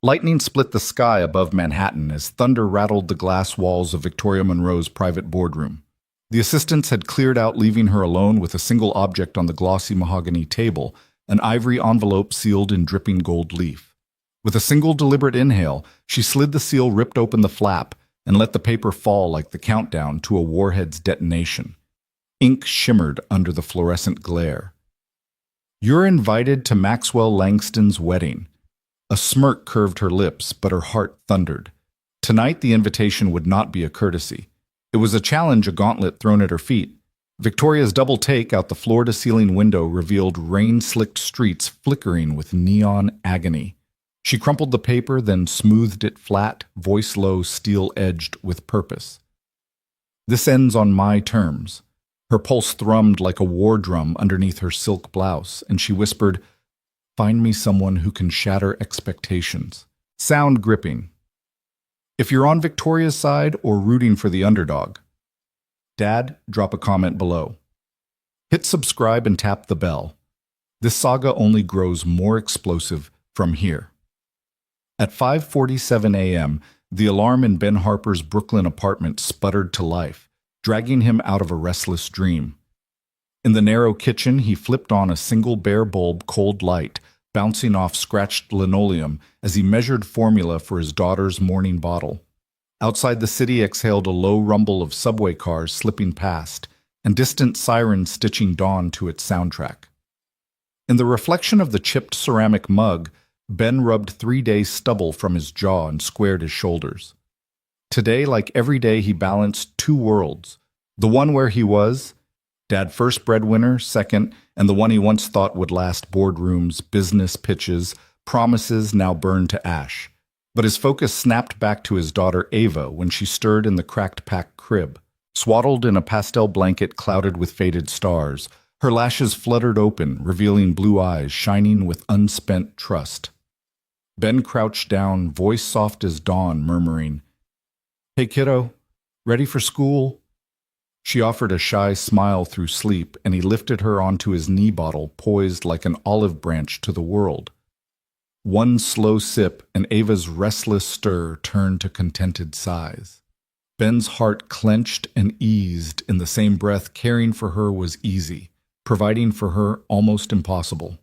Lightning split the sky above Manhattan as thunder rattled the glass walls of Victoria Monroe's private boardroom. The assistants had cleared out, leaving her alone with a single object on the glossy mahogany table, an ivory envelope sealed in dripping gold leaf. With a single deliberate inhale, she slid the seal, ripped open the flap, and let the paper fall like the countdown to a warhead's detonation. Ink shimmered under the fluorescent glare. "You're invited to Maxwell Langston's wedding." A smirk curved her lips, but her heart thundered. Tonight the invitation would not be a courtesy. It was a challenge, a gauntlet thrown at her feet. Victoria's double take out the floor-to-ceiling window revealed rain-slicked streets flickering with neon agony. She crumpled the paper, then smoothed it flat, voice low, steel-edged with purpose. "This ends on my terms." Her pulse thrummed like a war drum underneath her silk blouse, and she whispered, "Find me someone who can shatter expectations." Sound gripping. If you're on Victoria's side or rooting for the underdog. Dad, drop a comment below. Hit subscribe and tap the bell. This saga only grows more explosive from here. At 5:47 a.m., the alarm in Ben Harper's Brooklyn apartment sputtered to life, dragging him out of a restless dream. In the narrow kitchen, he flipped on a single bare bulb cold light, bouncing off scratched linoleum as he measured formula for his daughter's morning bottle. Outside the city exhaled a low rumble of subway cars slipping past, and distant sirens stitching dawn to its soundtrack. In the reflection of the chipped ceramic mug, Ben rubbed 3-day stubble from his jaw and squared his shoulders. Today, like every day, he balanced two worlds. The one where he was, Dad first breadwinner, second, and the one he once thought would last: boardrooms, business pitches, promises now burned to ash. But his focus snapped back to his daughter Ava when she stirred in the cracked pack crib. Swaddled in a pastel blanket clouded with faded stars, her lashes fluttered open, revealing blue eyes shining with unspent trust. Ben crouched down, voice soft as dawn, murmuring, "Hey kiddo, ready for school?" She offered a shy smile through sleep, and he lifted her onto his knee bottle, poised like an olive branch to the world. One slow sip, and Ava's restless stir turned to contented sighs. Ben's heart clenched and eased in the same breath. Caring for her was easy, providing for her almost impossible.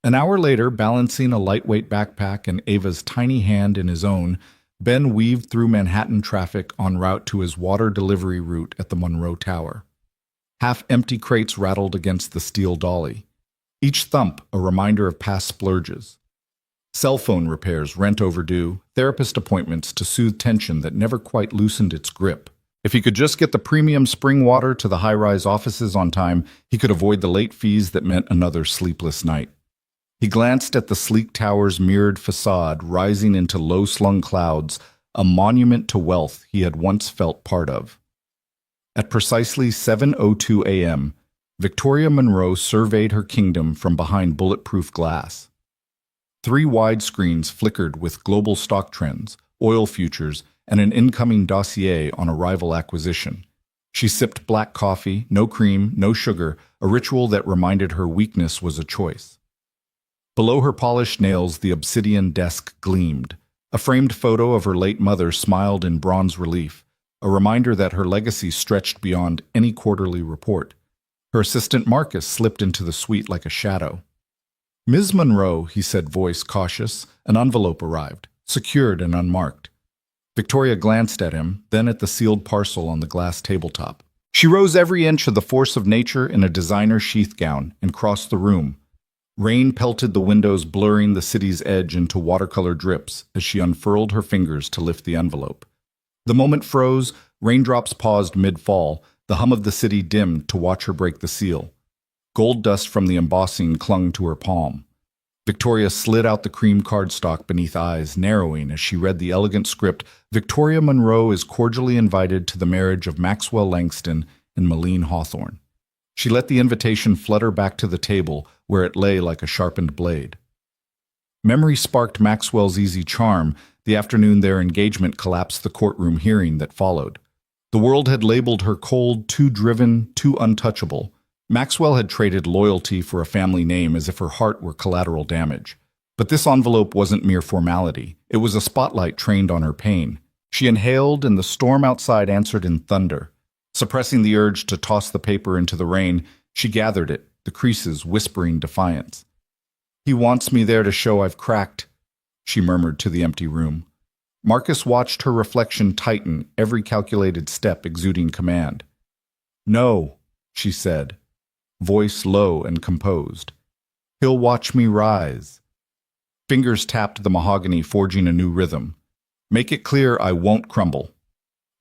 An hour later, balancing a lightweight backpack and Ava's tiny hand in his own, Ben weaved through Manhattan traffic en route to his water delivery route at the Monroe Tower. Half-empty crates rattled against the steel dolly, each thump a reminder of past splurges. Cell phone repairs, rent overdue, therapist appointments to soothe tension that never quite loosened its grip. If he could just get the premium spring water to the high-rise offices on time, he could avoid the late fees that meant another sleepless night. He glanced at the sleek tower's mirrored facade rising into low-slung clouds, a monument to wealth he had once felt part of. At precisely 7:02 a.m., Victoria Monroe surveyed her kingdom from behind bulletproof glass. 3 widescreens flickered with global stock trends, oil futures, and an incoming dossier on a rival acquisition. She sipped black coffee, no cream, no sugar, a ritual that reminded her weakness was a choice. Below her polished nails, the obsidian desk gleamed. A framed photo of her late mother smiled in bronze relief, a reminder that her legacy stretched beyond any quarterly report. Her assistant Marcus slipped into the suite like a shadow. "Ms. Monroe," he said, voice cautious. An envelope arrived, secured and unmarked. Victoria glanced at him, then at the sealed parcel on the glass tabletop. She rose every inch of the force of nature in a designer sheath gown and crossed the room. Rain pelted the windows, blurring the city's edge into watercolor drips as she unfurled her fingers to lift the envelope. The moment froze, raindrops paused mid-fall, the hum of the city dimmed to watch her break the seal. Gold dust from the embossing clung to her palm. Victoria slid out the cream cardstock beneath eyes, narrowing as she read the elegant script. "Victoria Monroe is cordially invited to the marriage of Maxwell Langston and Malene Hawthorne." She let the invitation flutter back to the table, where it lay like a sharpened blade. Memory sparked Maxwell's easy charm. The afternoon their engagement collapsed the courtroom hearing that followed. The world had labeled her cold, too driven, too untouchable. Maxwell had traded loyalty for a family name as if her heart were collateral damage. But this envelope wasn't mere formality. It was a spotlight trained on her pain. She inhaled, and the storm outside answered in thunder. Suppressing the urge to toss the paper into the rain, she gathered it, the creases whispering defiance. "He wants me there to show I've cracked," she murmured to the empty room. Marcus watched her reflection tighten, every calculated step exuding command. "No," she said, voice low and composed. "He'll watch me rise." Fingers tapped the mahogany, forging a new rhythm. "Make it clear I won't crumble."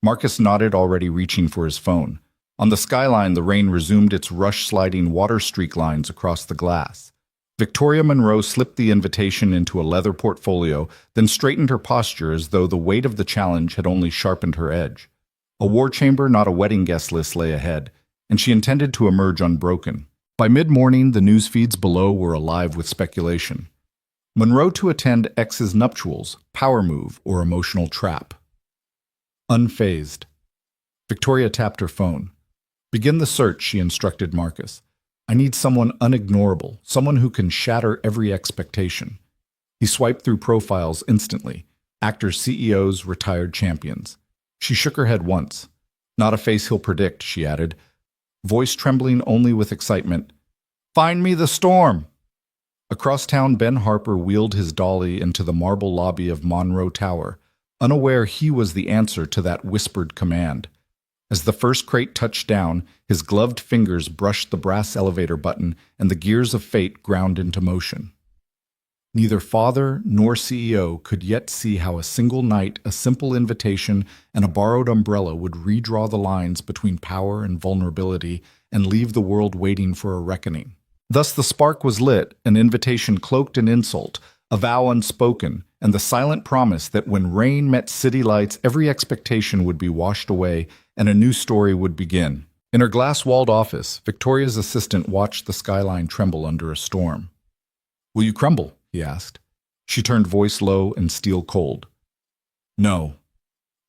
Marcus nodded, already reaching for his phone. On the skyline, the rain resumed its rush-sliding water streak lines across the glass. Victoria Monroe slipped the invitation into a leather portfolio, then straightened her posture as though the weight of the challenge had only sharpened her edge. A war chamber, not a wedding guest list, lay ahead, and she intended to emerge unbroken. By mid-morning, the news feeds below were alive with speculation. Monroe to attend ex's nuptials, power move, or emotional trap. Unfazed. Victoria tapped her phone. "Begin the search," she instructed Marcus. "I need someone unignorable, someone who can shatter every expectation." He swiped through profiles instantly. Actors, CEOs, retired champions. She shook her head once. "Not a face he'll predict," she added, voice trembling only with excitement. "Find me the storm!" Across town, Ben Harper wheeled his dolly into the marble lobby of Monroe Tower, unaware he was the answer to that whispered command. As the first crate touched down, his gloved fingers brushed the brass elevator button, and the gears of fate ground into motion. Neither father nor CEO could yet see how a single night, a simple invitation, and a borrowed umbrella would redraw the lines between power and vulnerability and leave the world waiting for a reckoning. Thus the spark was lit, an invitation cloaked in insult, a vow unspoken, and the silent promise that when rain met city lights, every expectation would be washed away and a new story would begin. In her glass-walled office, Victoria's assistant watched the skyline tremble under a storm. "Will you crumble?" he asked. She turned, voice low and steel cold. "No.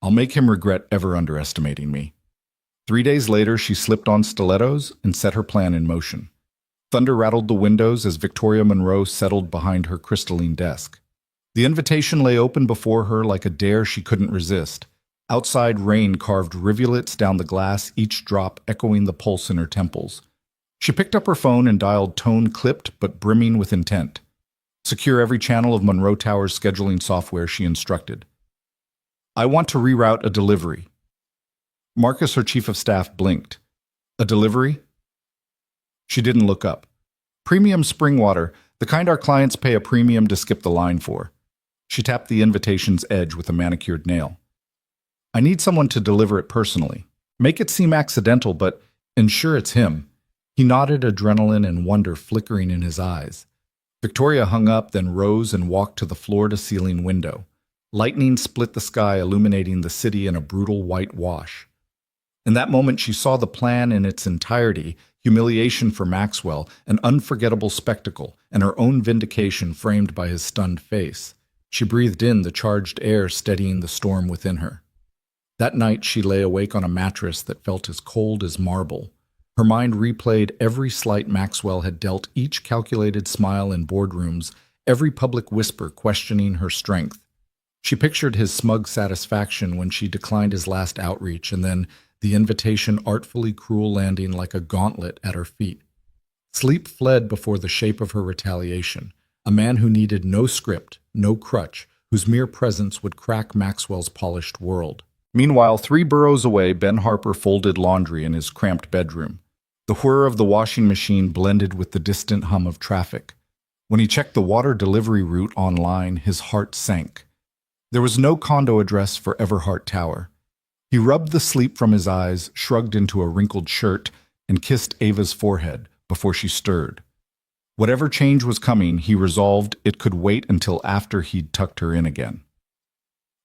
I'll make him regret ever underestimating me." 3 days later, she slipped on stilettos and set her plan in motion. Thunder rattled the windows as Victoria Monroe settled behind her crystalline desk. The invitation lay open before her like a dare she couldn't resist. Outside, rain carved rivulets down the glass, each drop echoing the pulse in her temples. She picked up her phone and dialed, tone clipped but brimming with intent. "Secure every channel of Monroe Tower's scheduling software," she instructed. "I want to reroute a delivery." Marcus, her chief of staff, blinked. "A delivery?" She didn't look up. "Premium spring water, the kind our clients pay a premium to skip the line for." She tapped the invitation's edge with a manicured nail. "I need someone to deliver it personally. Make it seem accidental, but ensure it's him." He nodded, adrenaline and wonder flickering in his eyes. Victoria hung up, then rose and walked to the floor-to-ceiling window. Lightning split the sky, illuminating the city in a brutal white wash. In that moment, she saw the plan in its entirety: humiliation for Maxwell, an unforgettable spectacle, and her own vindication framed by his stunned face. She breathed in the charged air, steadying the storm within her. That night, she lay awake on a mattress that felt as cold as marble. Her mind replayed every slight Maxwell had dealt, each calculated smile in boardrooms, every public whisper questioning her strength. She pictured his smug satisfaction when she declined his last outreach, and then the invitation artfully cruel landing like a gauntlet at her feet. Sleep fled before the shape of her retaliation, a man who needed no script, no crutch, whose mere presence would crack Maxwell's polished world. Meanwhile, 3 boroughs away, Ben Harper folded laundry in his cramped bedroom. The whir of the washing machine blended with the distant hum of traffic. When he checked the water delivery route online, his heart sank. There was no condo address for Everhart Tower. He rubbed the sleep from his eyes, shrugged into a wrinkled shirt, and kissed Ava's forehead before she stirred. Whatever change was coming, he resolved it could wait until after he'd tucked her in again.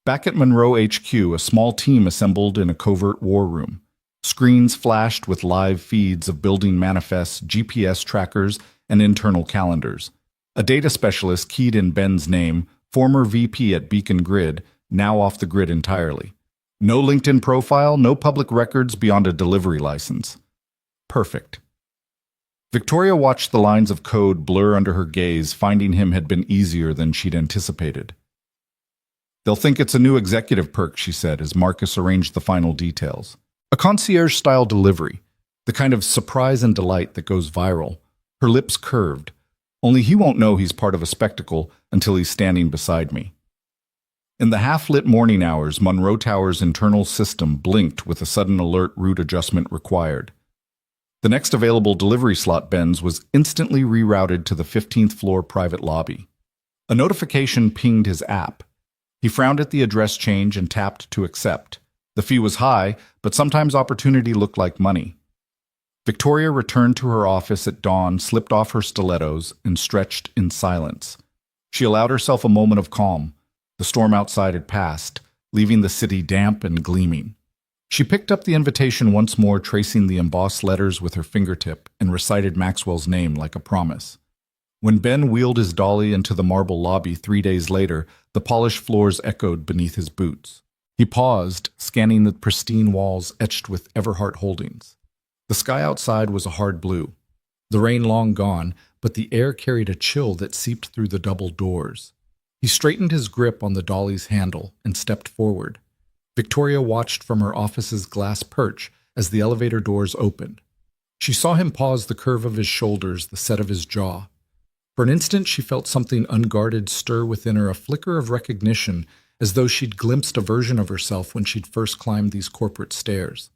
Back at Monroe HQ, a small team assembled in a covert war room. Screens flashed with live feeds of building manifests, GPS trackers, and internal calendars. A data specialist keyed in Ben's name, former VP at Beacon Grid, now off the grid entirely. No LinkedIn profile, no public records beyond a delivery license. Perfect. Victoria watched the lines of code blur under her gaze, finding him had been easier than she'd anticipated. "They'll think it's a new executive perk," she said as Marcus arranged the final details. "A concierge-style delivery, the kind of surprise and delight that goes viral." Her lips curved. "Only he won't know he's part of a spectacle until he's standing beside me." In the half-lit morning hours, Monroe Tower's internal system blinked with a sudden alert: route adjustment required. The next available delivery slot, Ben's, was instantly rerouted to the 15th floor private lobby. A notification pinged his app. He frowned at the address change and tapped to accept. The fee was high, but sometimes opportunity looked like money. Victoria returned to her office at dawn, slipped off her stilettos, and stretched in silence. She allowed herself a moment of calm. The storm outside had passed, leaving the city damp and gleaming. She picked up the invitation once more, tracing the embossed letters with her fingertip, and recited Maxwell's name like a promise. When Ben wheeled his dolly into the marble lobby 3 days later, the polished floors echoed beneath his boots. He paused, scanning the pristine walls etched with Everhart holdings. The sky outside was a hard blue. The rain long gone, but the air carried a chill that seeped through the double doors. He straightened his grip on the dolly's handle and stepped forward. Victoria watched from her office's glass perch as the elevator doors opened. She saw him pause, the curve of his shoulders, the set of his jaw. For an instant, she felt something unguarded stir within her, a flicker of recognition, as though she'd glimpsed a version of herself when she'd first climbed these corporate stairs.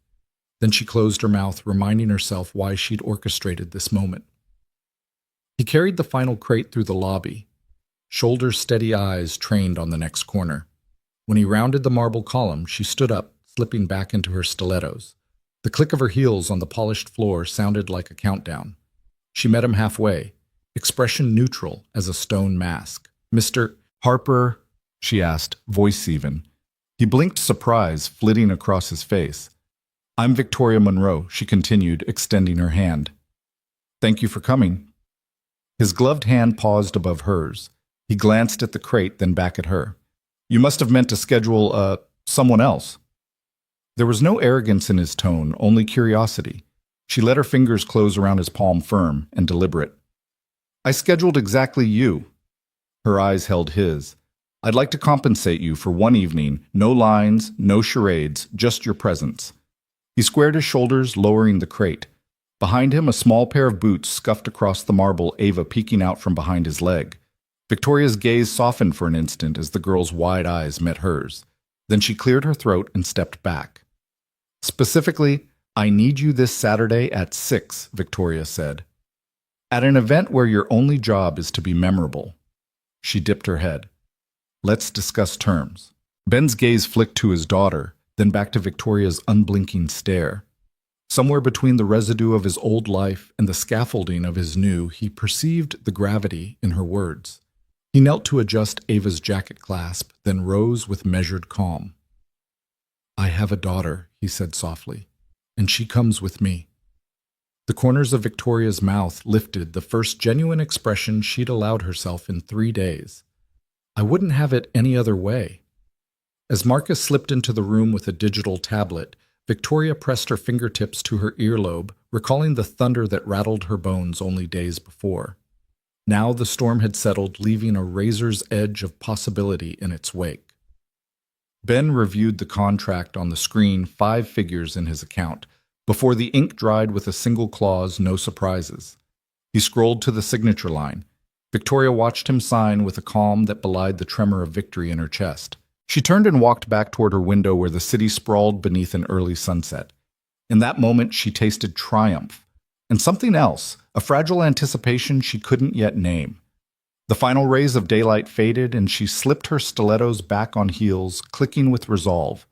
Then she closed her mouth, reminding herself why she'd orchestrated this moment. He carried the final crate through the lobby, shoulders steady, eyes trained on the next corner. When he rounded the marble column, she stood up, slipping back into her stilettos. The click of her heels on the polished floor sounded like a countdown. She met him halfway, expression neutral as a stone mask. "Mr. Harper?" she asked, voice even. He blinked surprise, flitting across his face. "I'm Victoria Monroe," she continued, extending her hand. "Thank you for coming." His gloved hand paused above hers. He glanced at the crate, then back at her. "You must have meant to schedule, someone else." There was no arrogance in his tone, only curiosity. She let her fingers close around his palm, firm and deliberate. "I scheduled exactly you." Her eyes held his. "I'd like to compensate you for one evening. No lines, no charades, just your presence." He squared his shoulders, lowering the crate. Behind him, a small pair of boots scuffed across the marble, Ava peeking out from behind his leg. Victoria's gaze softened for an instant as the girl's wide eyes met hers. Then she cleared her throat and stepped back. "Specifically, I need you this Saturday at 6, Victoria said. "At an event where your only job is to be memorable." She dipped her head. "Let's discuss terms." Ben's gaze flicked to his daughter, then back to Victoria's unblinking stare. Somewhere between the residue of his old life and the scaffolding of his new, he perceived the gravity in her words. He knelt to adjust Ava's jacket clasp, then rose with measured calm. "I have a daughter," he said softly, "and she comes with me." The corners of Victoria's mouth lifted, the first genuine expression she'd allowed herself in 3 days. "I wouldn't have it any other way." As Marcus slipped into the room with a digital tablet, Victoria pressed her fingertips to her earlobe, recalling the thunder that rattled her bones only days before. Now the storm had settled, leaving a razor's edge of possibility in its wake. Ben reviewed the contract on the screen, 5 figures in his account. Before the ink dried with a single clause, no surprises. He scrolled to the signature line. Victoria watched him sign with a calm that belied the tremor of victory in her chest. She turned and walked back toward her window where the city sprawled beneath an early sunset. In that moment, she tasted triumph. And something else, a fragile anticipation she couldn't yet name. The final rays of daylight faded, and she slipped her stilettos back on heels, clicking with resolve.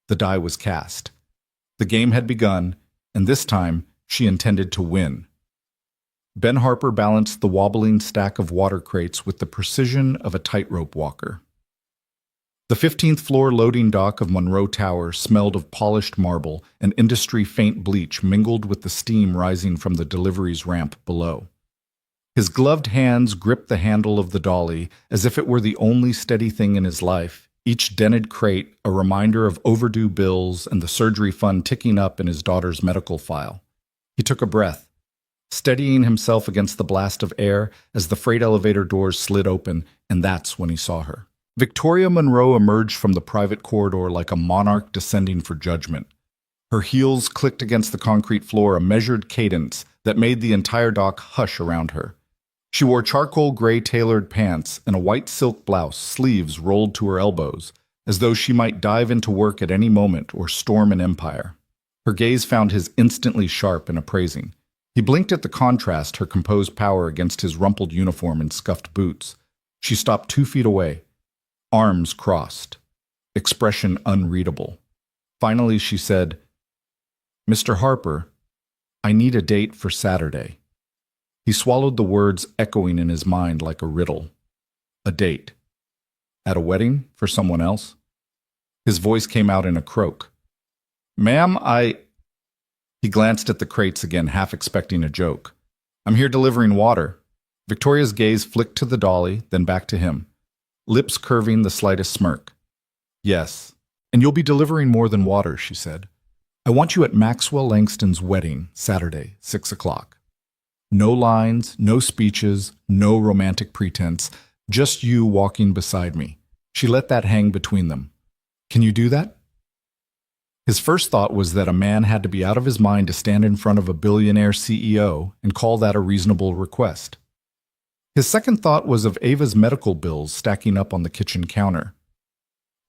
The die was cast. The game had begun, and this time she intended to win. Ben Harper balanced the wobbling stack of water crates with the precision of a tightrope walker. The 15th floor loading dock of Monroe Tower smelled of polished marble, and industry faint bleach mingled with the steam rising from the deliveries ramp below. His gloved hands gripped the handle of the dolly as if it were the only steady thing in his life, each dented crate a reminder of overdue bills and the surgery fund ticking up in his daughter's medical file. He took a breath. steadying himself against the blast of air as the freight elevator doors slid open, and that's when he saw her. Victoria Monroe emerged from the private corridor like a monarch descending for judgment. Her heels clicked against the concrete floor, a measured cadence that made the entire dock hush around her. She wore charcoal gray tailored pants and a white silk blouse, sleeves rolled to her elbows, as though she might dive into work at any moment or storm an empire. Her gaze found his instantly sharp and appraising. He blinked at the contrast, her composed power against his rumpled uniform and scuffed boots. She stopped 2 feet away, arms crossed, expression unreadable. Finally, she said, "Mr. Harper, I need a date for Saturday." He swallowed the words echoing in his mind like a riddle. A date. At a wedding for someone else? His voice came out in a croak. "Ma'am, He glanced at the crates again, half expecting a joke. "I'm here delivering water." Victoria's gaze flicked to the dolly, then back to him, lips curving the slightest smirk. "Yes, and you'll be delivering more than water," she said. "I want you at Maxwell Langston's wedding, Saturday, 6 o'clock. No lines, no speeches, no romantic pretense, just you walking beside me." She let that hang between them. "Can you do that?" His first thought was that a man had to be out of his mind to stand in front of a billionaire CEO and call that a reasonable request. His second thought was of Ava's medical bills stacking up on the kitchen counter.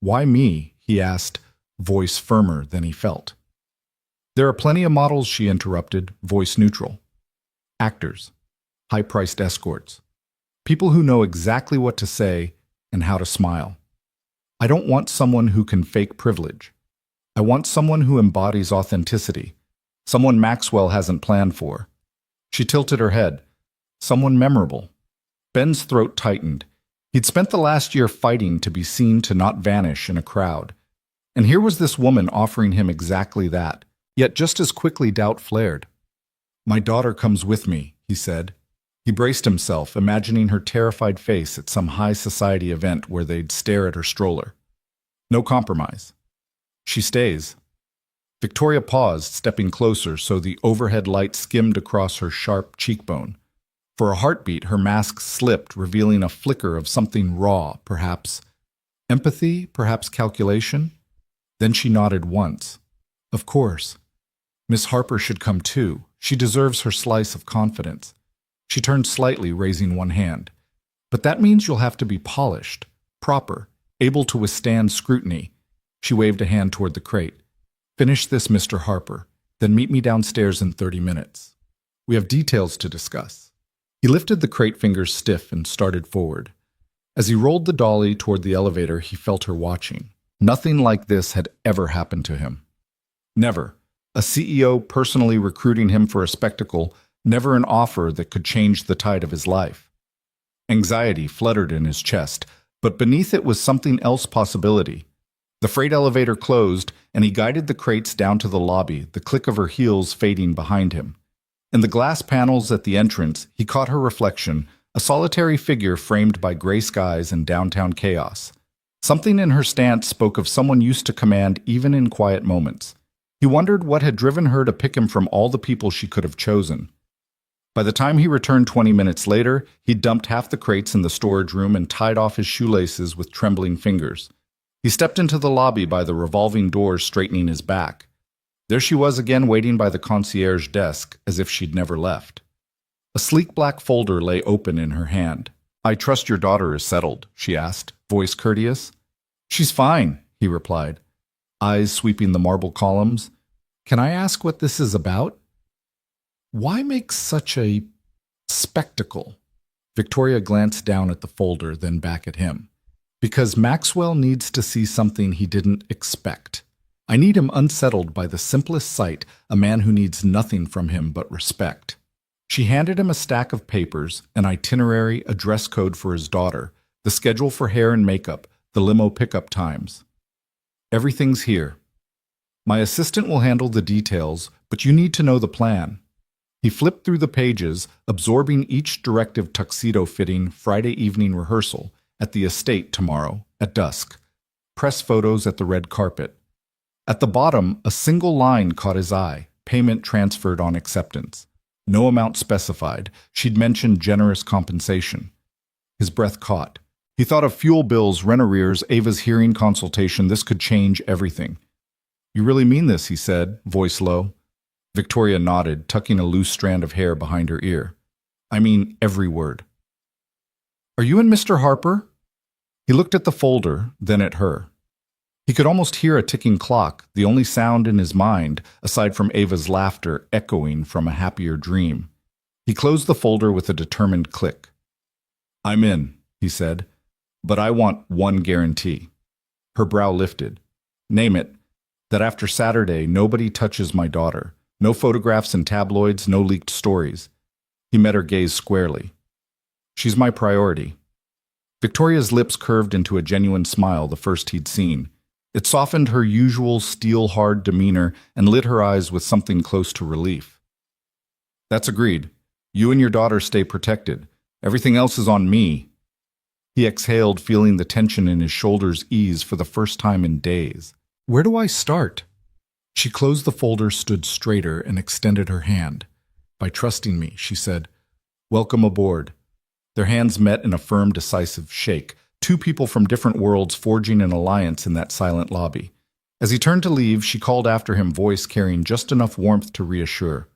"Why me?" he asked, voice firmer than he felt. "There are plenty of models," she interrupted, voice neutral. "Actors, high-priced escorts, people who know exactly what to say and how to smile. I don't want someone who can fake privilege. I want someone who embodies authenticity, someone Maxwell hasn't planned for." She tilted her head. "Someone memorable." Ben's throat tightened. He'd spent the last year fighting to be seen, to not vanish in a crowd. And here was this woman offering him exactly that, yet just as quickly doubt flared. "My daughter comes with me," he said. He braced himself, imagining her terrified face at some high society event where they'd stare at her stroller. No compromise. "She stays." Victoria paused, stepping closer so the overhead light skimmed across her sharp cheekbone. For a heartbeat, her mask slipped, revealing a flicker of something raw, perhaps empathy, perhaps calculation. Then she nodded once. "Of course. Miss Harper should come too. She deserves her slice of confidence." She turned slightly, raising one hand. "But that means you'll have to be polished, proper, able to withstand scrutiny." She waved a hand toward the crate. "Finish this, Mr. Harper, then meet me downstairs in 30 minutes. We have details to discuss." He lifted the crate fingers stiff and started forward. As he rolled the dolly toward the elevator, he felt her watching. Nothing like this had ever happened to him. Never. A CEO personally recruiting him for a spectacle, never an offer that could change the tide of his life. Anxiety fluttered in his chest, but beneath it was something else, possibility. The freight elevator closed, and he guided the crates down to the lobby, the click of her heels fading behind him. In the glass panels at the entrance, he caught her reflection, a solitary figure framed by gray skies and downtown chaos. Something in her stance spoke of someone used to command even in quiet moments. He wondered what had driven her to pick him from all the people she could have chosen. By the time he returned 20 minutes later, he'd dumped half the crates in the storage room and tied off his shoelaces with trembling fingers. He stepped into the lobby by the revolving doors, straightening his back. There she was again, waiting by the concierge desk, as if she'd never left. A sleek black folder lay open in her hand. "I trust your daughter is settled," she asked, voice courteous. "She's fine," he replied, eyes sweeping the marble columns. "Can I ask what this is about? Why make such a spectacle?" Victoria glanced down at the folder, then back at him. "Because Maxwell needs to see something he didn't expect. I need him unsettled by the simplest sight, a man who needs nothing from him but respect." She handed him a stack of papers, an itinerary, a dress code for his daughter, the schedule for hair and makeup, the limo pickup times. "Everything's here. My assistant will handle the details, but you need to know the plan." He flipped through the pages, absorbing each directive: tuxedo fitting, Friday evening rehearsal, at the estate tomorrow, at dusk, press photos at the red carpet. At the bottom, a single line caught his eye: payment transferred on acceptance. No amount specified. She'd mentioned generous compensation. His breath caught. He thought of fuel bills, rent arrears, Ava's hearing consultation. This could change everything. You really mean this, he said, voice low. Victoria nodded, tucking a loose strand of hair behind her ear. I mean every word. Are you and Mr. Harper? He looked at the folder, then at her. He could almost hear a ticking clock, the only sound in his mind, aside from Ava's laughter, echoing from a happier dream. He closed the folder with a determined click. I'm in, he said, but I want one guarantee. Her brow lifted. Name it. That after Saturday, nobody touches my daughter. No photographs in tabloids, no leaked stories. He met her gaze squarely. She's my priority. Victoria's lips curved into a genuine smile, the first he'd seen. It softened her usual steel-hard demeanor and lit her eyes with something close to relief. That's agreed. You and your daughter stay protected. Everything else is on me. He exhaled, feeling the tension in his shoulders ease for the first time in days. Where do I start? She closed the folder, stood straighter, and extended her hand. By trusting me, she said, welcome aboard. Their hands met in a firm, decisive shake, two people from different worlds forging an alliance in that silent lobby. As he turned to leave, she called after him, voice carrying just enough warmth to reassure.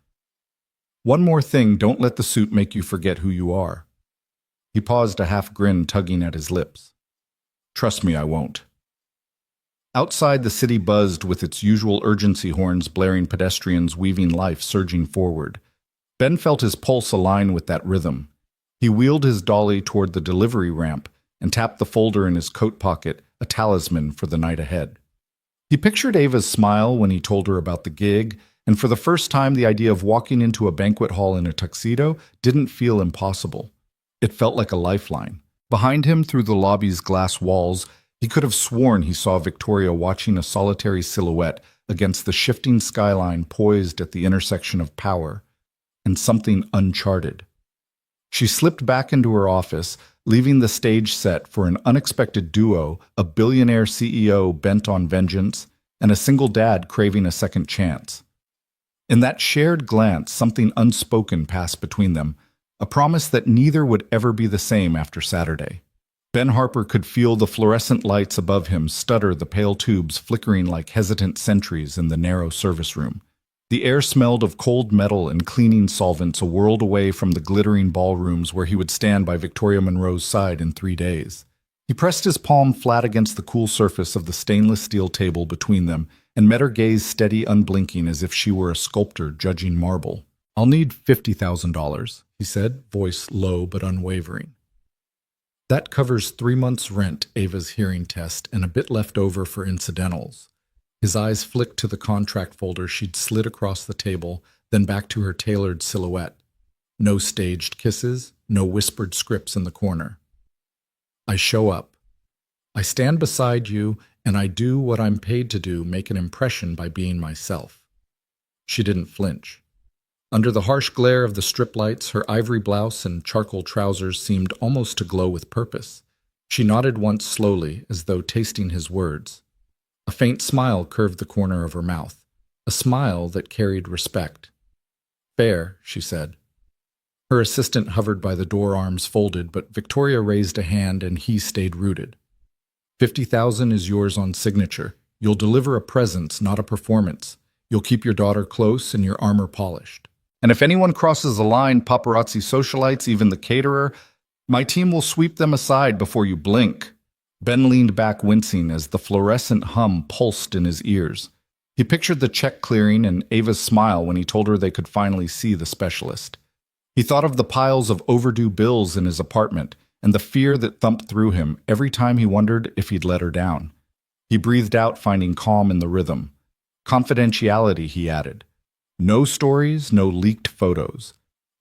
One more thing, don't let the suit make you forget who you are. He paused, a half grin tugging at his lips. Trust me, I won't. Outside, the city buzzed with its usual urgency horns blaring, pedestrians weaving life surging forward. Ben felt his pulse align with that rhythm. He wheeled his dolly toward the delivery ramp and tapped the folder in his coat pocket, a talisman for the night ahead. He pictured Ava's smile when he told her about the gig, and for the first time the idea of walking into a banquet hall in a tuxedo didn't feel impossible. It felt like a lifeline. Behind him, through the lobby's glass walls, he could have sworn he saw Victoria watching a solitary silhouette against the shifting skyline, poised at the intersection of power and something uncharted. She slipped back into her office, leaving the stage set for an unexpected duo, a billionaire CEO bent on vengeance and a single dad craving a second chance. In that shared glance, something unspoken passed between them, a promise that neither would ever be the same after Saturday. Ben Harper could feel the fluorescent lights above him stutter, the pale tubes flickering like hesitant sentries in the narrow service room. The air smelled of cold metal and cleaning solvents, a world away from the glittering ballrooms where he would stand by Victoria Monroe's side in 3 days. He pressed his palm flat against the cool surface of the stainless steel table between them and met her gaze steady, unblinking, as if she were a sculptor judging marble. I'll need $50,000, he said, voice low but unwavering. That covers 3 months' rent, Ava's hearing test, and a bit left over for incidentals. His eyes flicked to the contract folder she'd slid across the table, then back to her tailored silhouette. No staged kisses, no whispered scripts in the corner. I show up. I stand beside you, and I do what I'm paid to do, make an impression by being myself. She didn't flinch. Under the harsh glare of the strip lights, her ivory blouse and charcoal trousers seemed almost to glow with purpose. She nodded once slowly, as though tasting his words. A faint smile curved the corner of her mouth, a smile that carried respect. Fair, she said. Her assistant hovered by the door, arms folded, but Victoria raised a hand and he stayed rooted. 50,000 is yours on signature. You'll deliver a presence, not a performance. You'll keep your daughter close and your armor polished. And if anyone crosses the line, paparazzi socialites, even the caterer, my team will sweep them aside before you blink. Ben leaned back, wincing, as the fluorescent hum pulsed in his ears. He pictured the check clearing and Ava's smile when he told her they could finally see the specialist. He thought of the piles of overdue bills in his apartment and the fear that thumped through him every time he wondered if he'd let her down. He breathed out, finding calm in the rhythm. Confidentiality, he added. No stories, no leaked photos.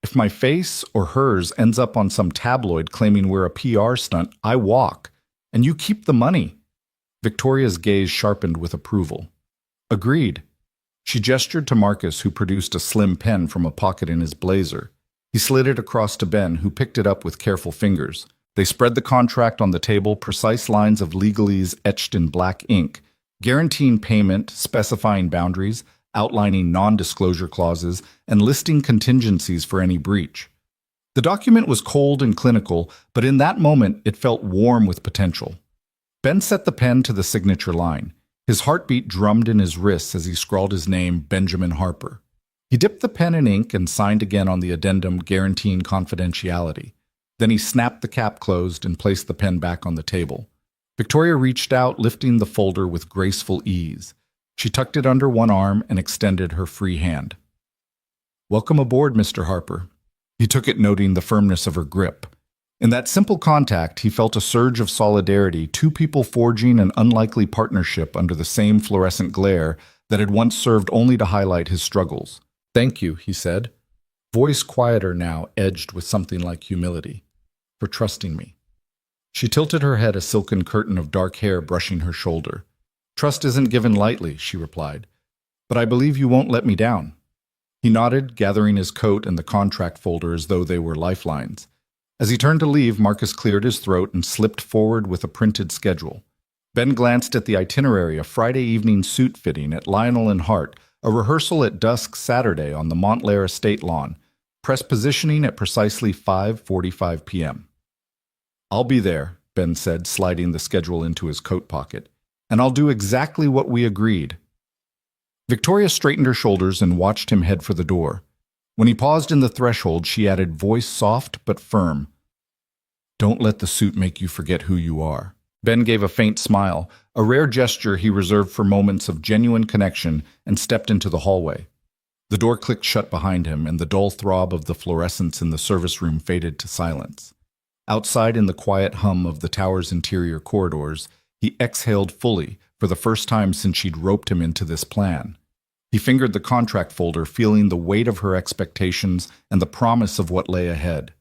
If my face or hers ends up on some tabloid claiming we're a PR stunt, I walk. And you keep the money. Victoria's gaze sharpened with approval. Agreed. She gestured to Marcus, who produced a slim pen from a pocket in his blazer. He slid it across to Ben, who picked it up with careful fingers. They spread the contract on the table, precise lines of legalese etched in black ink, guaranteeing payment, specifying boundaries, outlining non-disclosure clauses and listing contingencies for any breach. The document was cold and clinical, but in that moment it felt warm with potential. Ben set the pen to the signature line. His heartbeat drummed in his wrists as he scrawled his name, Benjamin Harper. He dipped the pen in ink and signed again on the addendum guaranteeing confidentiality. Then he snapped the cap closed and placed the pen back on the table. Victoria reached out, lifting the folder with graceful ease. She tucked it under one arm and extended her free hand. "Welcome aboard, Mr. Harper." He took it, noting the firmness of her grip. In that simple contact, he felt a surge of solidarity, two people forging an unlikely partnership under the same fluorescent glare that had once served only to highlight his struggles. "Thank you," he said, voice quieter now, edged with something like humility, "for trusting me." She tilted her head, a silken curtain of dark hair brushing her shoulder. "Trust isn't given lightly," she replied, "but I believe you won't let me down." He nodded, gathering his coat and the contract folder as though they were lifelines. As he turned to leave, Marcus cleared his throat and slipped forward with a printed schedule. Ben glanced at the itinerary, a Friday evening suit fitting at Lionel and Hart, a rehearsal at dusk Saturday on the Montclair estate lawn, press positioning at precisely 5:45 p.m. "I'll be there," Ben said, sliding the schedule into his coat pocket, "and I'll do exactly what we agreed." Victoria straightened her shoulders and watched him head for the door. When he paused in the threshold, she added, voice soft but firm, "Don't let the suit make you forget who you are." Ben gave a faint smile, a rare gesture he reserved for moments of genuine connection, and stepped into the hallway. The door clicked shut behind him, and the dull throb of the fluorescents in the service room faded to silence. Outside, in the quiet hum of the tower's interior corridors, he exhaled fully, for the first time since she'd roped him into this plan. He fingered the contract folder, feeling the weight of her expectations and the promise of what lay ahead.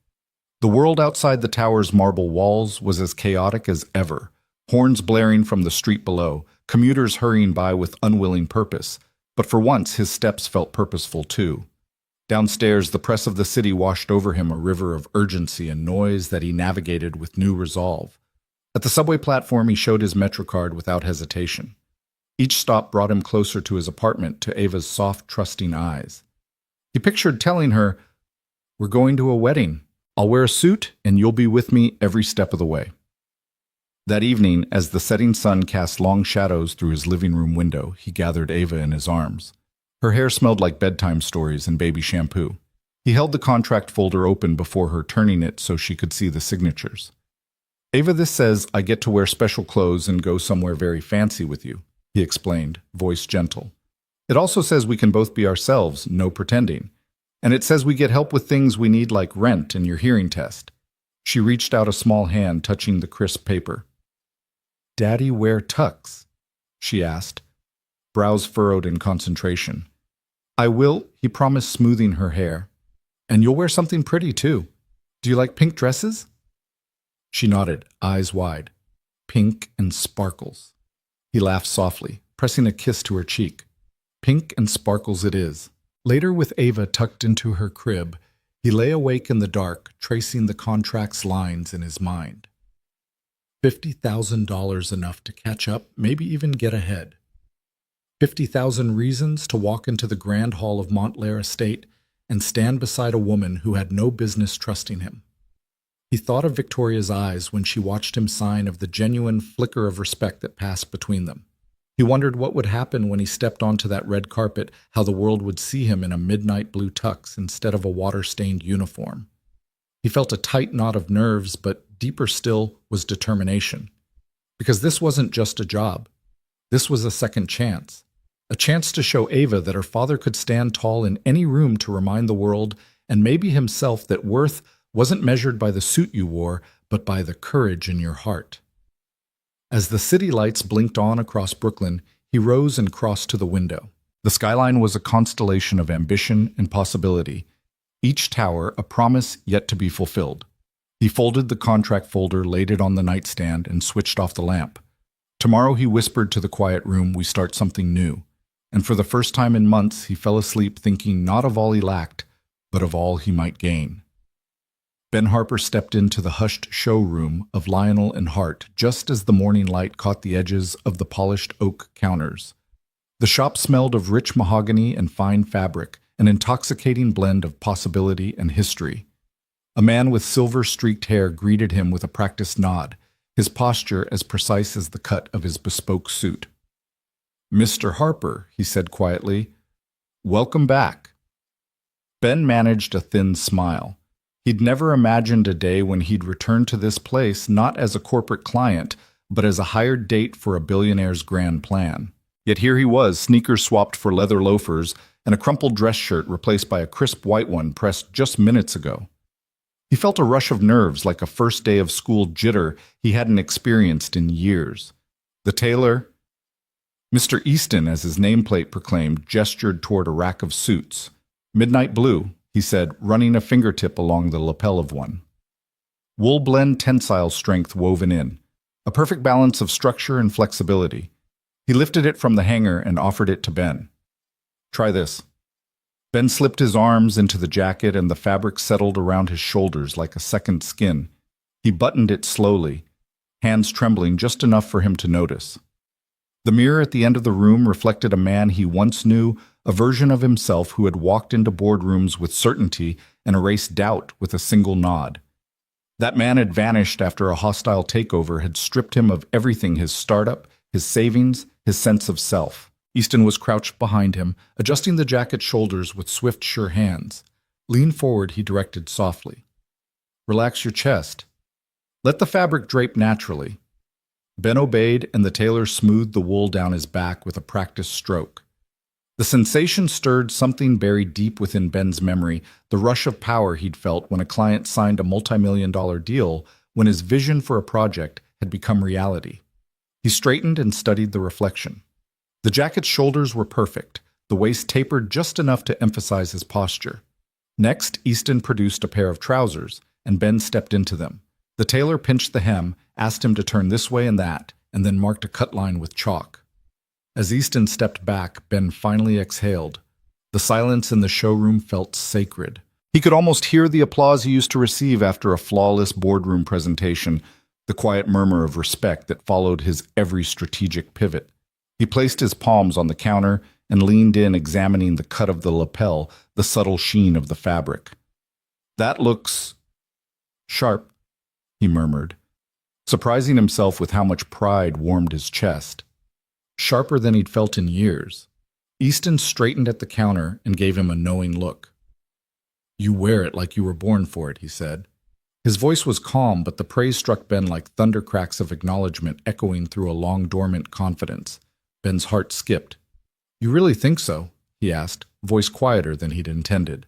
The world outside the tower's marble walls was as chaotic as ever, horns blaring from the street below, commuters hurrying by with unwilling purpose. But for once, his steps felt purposeful too. Downstairs, the press of the city washed over him, a river of urgency and noise that he navigated with new resolve. At the subway platform, he showed his MetroCard without hesitation. Each stop brought him closer to his apartment, to Ava's soft, trusting eyes. He pictured telling her, "We're going to a wedding. I'll wear a suit, and you'll be with me every step of the way." That evening, as the setting sun cast long shadows through his living room window, he gathered Ava in his arms. Her hair smelled like bedtime stories and baby shampoo. He held the contract folder open before her, turning it so she could see the signatures. "Ava, this says I get to wear special clothes and go somewhere very fancy with you," he explained, voice gentle. "It also says we can both be ourselves, no pretending. And it says we get help with things we need like rent and your hearing test." She reached out a small hand, touching the crisp paper. "Daddy wear tux?" she asked, brows furrowed in concentration. "I will," he promised, smoothing her hair. "And you'll wear something pretty, too. Do you like pink dresses?" She nodded, eyes wide. "Pink and sparkles." He laughed softly, pressing a kiss to her cheek. "Pink and sparkles it is." Later, with Ava tucked into her crib, he lay awake in the dark, tracing the contract's lines in his mind. $50,000 enough to catch up, maybe even get ahead. 50,000 reasons to walk into the grand hall of Montclair Estate and stand beside a woman who had no business trusting him. He thought of Victoria's eyes when she watched him sign, of the genuine flicker of respect that passed between them. He wondered what would happen when he stepped onto that red carpet, how the world would see him in a midnight blue tux instead of a water-stained uniform. He felt a tight knot of nerves, but deeper still was determination. Because this wasn't just a job. This was a second chance. A chance to show Ava that her father could stand tall in any room, to remind the world, and maybe himself, that worth wasn't measured by the suit you wore, but by the courage in your heart. As the city lights blinked on across Brooklyn, he rose and crossed to the window. The skyline was a constellation of ambition and possibility, each tower a promise yet to be fulfilled. He folded the contract folder, laid it on the nightstand, and switched off the lamp. Tomorrow, he whispered to the quiet room, we start something new. And for the first time in months, he fell asleep thinking not of all he lacked, but of all he might gain. Ben Harper stepped into the hushed showroom of Lionel and Hart just as the morning light caught the edges of the polished oak counters. The shop smelled of rich mahogany and fine fabric, an intoxicating blend of possibility and history. A man with silver-streaked hair greeted him with a practiced nod, his posture as precise as the cut of his bespoke suit. "Mr. Harper," he said quietly, "welcome back." Ben managed a thin smile. He'd never imagined a day when he'd return to this place not as a corporate client, but as a hired date for a billionaire's grand plan. Yet here he was, sneakers swapped for leather loafers, and a crumpled dress shirt replaced by a crisp white one pressed just minutes ago. He felt a rush of nerves like a first day of school jitter he hadn't experienced in years. The tailor, Mr. Easton, as his nameplate proclaimed, gestured toward a rack of suits. "Midnight blue," he said, running a fingertip along the lapel of one. Wool blend tensile strength woven in, a perfect balance of structure and flexibility. He lifted it from the hanger and offered it to Ben. "Try this." Ben slipped his arms into the jacket and the fabric settled around his shoulders like a second skin. He buttoned it slowly, hands trembling just enough for him to notice. The mirror at the end of the room reflected a man he once knew, a version of himself who had walked into boardrooms with certainty and erased doubt with a single nod. That man had vanished after a hostile takeover had stripped him of everything: his startup, his savings, his sense of self. Easton was crouched behind him, adjusting the jacket's shoulders with swift, sure hands. "Lean forward," he directed softly. "Relax your chest. Let the fabric drape naturally." Ben obeyed, and the tailor smoothed the wool down his back with a practiced stroke. The sensation stirred something buried deep within Ben's memory, the rush of power he'd felt when a client signed a multi-million-dollar deal, when his vision for a project had become reality. He straightened and studied the reflection. The jacket's shoulders were perfect, the waist tapered just enough to emphasize his posture. Next, Easton produced a pair of trousers, and Ben stepped into them. The tailor pinched the hem, asked him to turn this way and that, and then marked a cut line with chalk. As Easton stepped back, Ben finally exhaled. The silence in the showroom felt sacred. He could almost hear the applause he used to receive after a flawless boardroom presentation, the quiet murmur of respect that followed his every strategic pivot. He placed his palms on the counter and leaned in, examining the cut of the lapel, the subtle sheen of the fabric. "That looks sharp," he murmured, surprising himself with how much pride warmed his chest. Sharper than he'd felt in years. Easton straightened at the counter and gave him a knowing look. "You wear it like you were born for it," he said. His voice was calm, but the praise struck Ben like thundercracks of acknowledgement echoing through a long-dormant confidence. Ben's heart skipped. "You really think so?" he asked, voice quieter than he'd intended.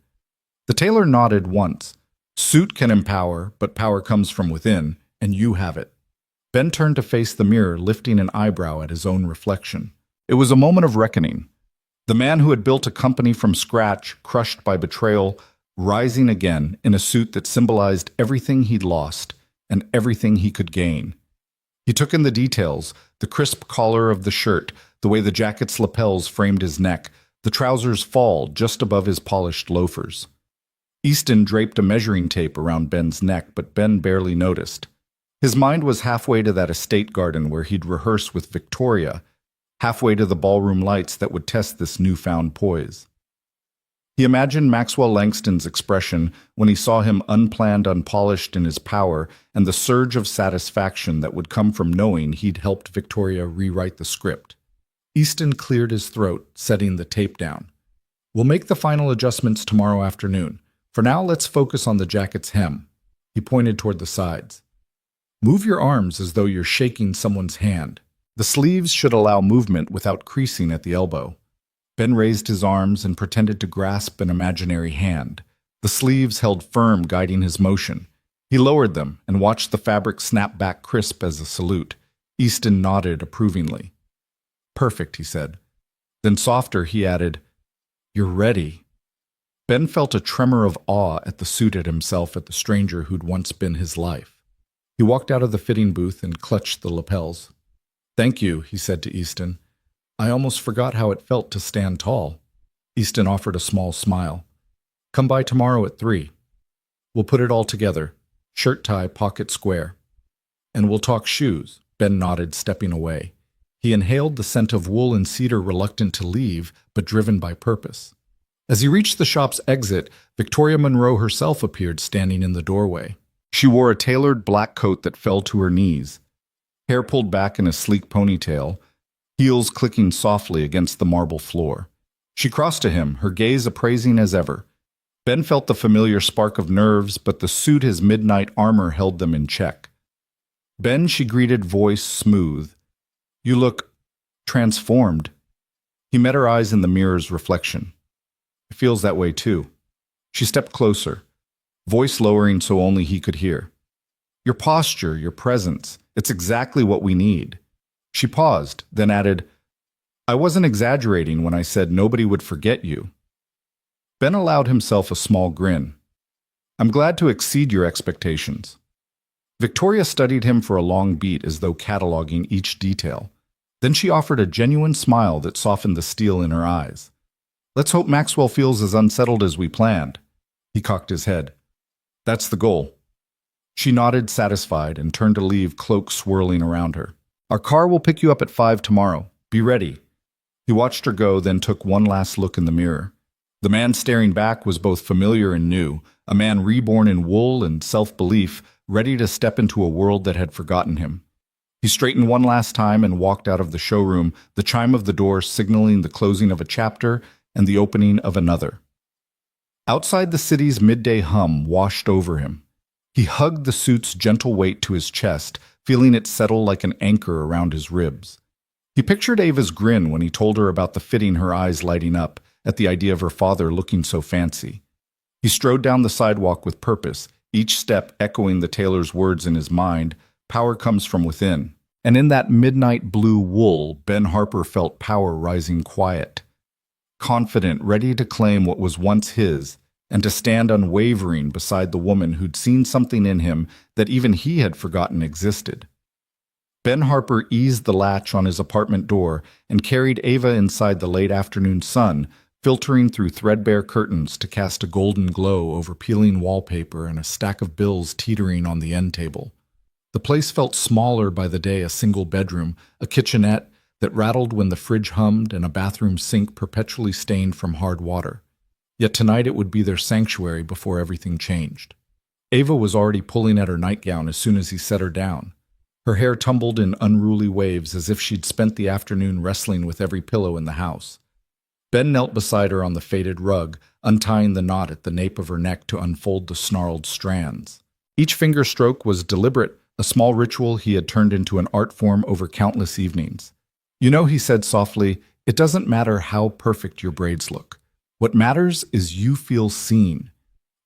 The tailor nodded once. "Suit can empower, but power comes from within, and you have it." Ben turned to face the mirror, lifting an eyebrow at his own reflection. It was a moment of reckoning. The man who had built a company from scratch, crushed by betrayal, rising again in a suit that symbolized everything he'd lost and everything he could gain. He took in the details, the crisp collar of the shirt, the way the jacket's lapels framed his neck, the trousers' fall just above his polished loafers. Easton draped a measuring tape around Ben's neck, but Ben barely noticed. His mind was halfway to that estate garden where he'd rehearse with Victoria, halfway to the ballroom lights that would test this newfound poise. He imagined Maxwell Langston's expression when he saw him unplanned, unpolished in his power, and the surge of satisfaction that would come from knowing he'd helped Victoria rewrite the script. Easton cleared his throat, setting the tape down. "We'll make the final adjustments tomorrow afternoon. For now, let's focus on the jacket's hem." He pointed toward the sides. "Move your arms as though you're shaking someone's hand. The sleeves should allow movement without creasing at the elbow." Ben raised his arms and pretended to grasp an imaginary hand. The sleeves held firm, guiding his motion. He lowered them and watched the fabric snap back crisp as a salute. Easton nodded approvingly. "Perfect," he said. Then softer, he added, "You're ready." Ben felt a tremor of awe at the suit, at himself, at the stranger who'd once been his life. He walked out of the fitting booth and clutched the lapels. "Thank you," he said to Easton. "I almost forgot how it felt to stand tall." Easton offered a small smile. "Come by tomorrow at 3. We'll put it all together. Shirt tie, pocket square. And we'll talk shoes." Ben nodded, stepping away. He inhaled the scent of wool and cedar, reluctant to leave, but driven by purpose. As he reached the shop's exit, Victoria Monroe herself appeared standing in the doorway. She wore a tailored black coat that fell to her knees, hair pulled back in a sleek ponytail, heels clicking softly against the marble floor. She crossed to him, her gaze appraising as ever. Ben felt the familiar spark of nerves, but the suit his midnight armor held them in check. Ben, she greeted, voice smooth. You look transformed. He met her eyes in the mirror's reflection. It feels that way too. She stepped closer, voice lowering so only he could hear. Your posture, your presence, it's exactly what we need. She paused, then added, I wasn't exaggerating when I said nobody would forget you. Ben allowed himself a small grin. I'm glad to exceed your expectations. Victoria studied him for a long beat as though cataloging each detail. Then she offered a genuine smile that softened the steel in her eyes. Let's hope Maxwell feels as unsettled as we planned. He cocked his head. That's the goal. She nodded, satisfied, and turned to leave, cloak swirling around her. Our car will pick you up at 5 tomorrow. Be ready. He watched her go, then took one last look in the mirror. The man staring back was both familiar and new, a man reborn in wool and self-belief, ready to step into a world that had forgotten him. He straightened one last time and walked out of the showroom, the chime of the door signaling the closing of a chapter and the opening of another. Outside, the city's midday hum washed over him. He hugged the suit's gentle weight to his chest, feeling it settle like an anchor around his ribs. He pictured Ava's grin when he told her about the fitting, her eyes lighting up at the idea of her father looking so fancy. He strode down the sidewalk with purpose, each step echoing the tailor's words in his mind, power comes from within. And in that midnight blue wool, Ben Harper felt power rising quiet. Confident, ready to claim what was once his, and to stand unwavering beside the woman who'd seen something in him that even he had forgotten existed. Ben Harper eased the latch on his apartment door and carried Ava inside the late afternoon sun, filtering through threadbare curtains to cast a golden glow over peeling wallpaper and a stack of bills teetering on the end table. The place felt smaller by the day, a single bedroom, a kitchenette that rattled when the fridge hummed, and a bathroom sink perpetually stained from hard water. Yet tonight it would be their sanctuary before everything changed. Ava was already pulling at her nightgown as soon as he set her down. Her hair tumbled in unruly waves as if she'd spent the afternoon wrestling with every pillow in the house. Ben knelt beside her on the faded rug, untying the knot at the nape of her neck to unfold the snarled strands. Each finger stroke was deliberate, a small ritual he had turned into an art form over countless evenings. You know, he said softly, it doesn't matter how perfect your braids look. What matters is you feel seen.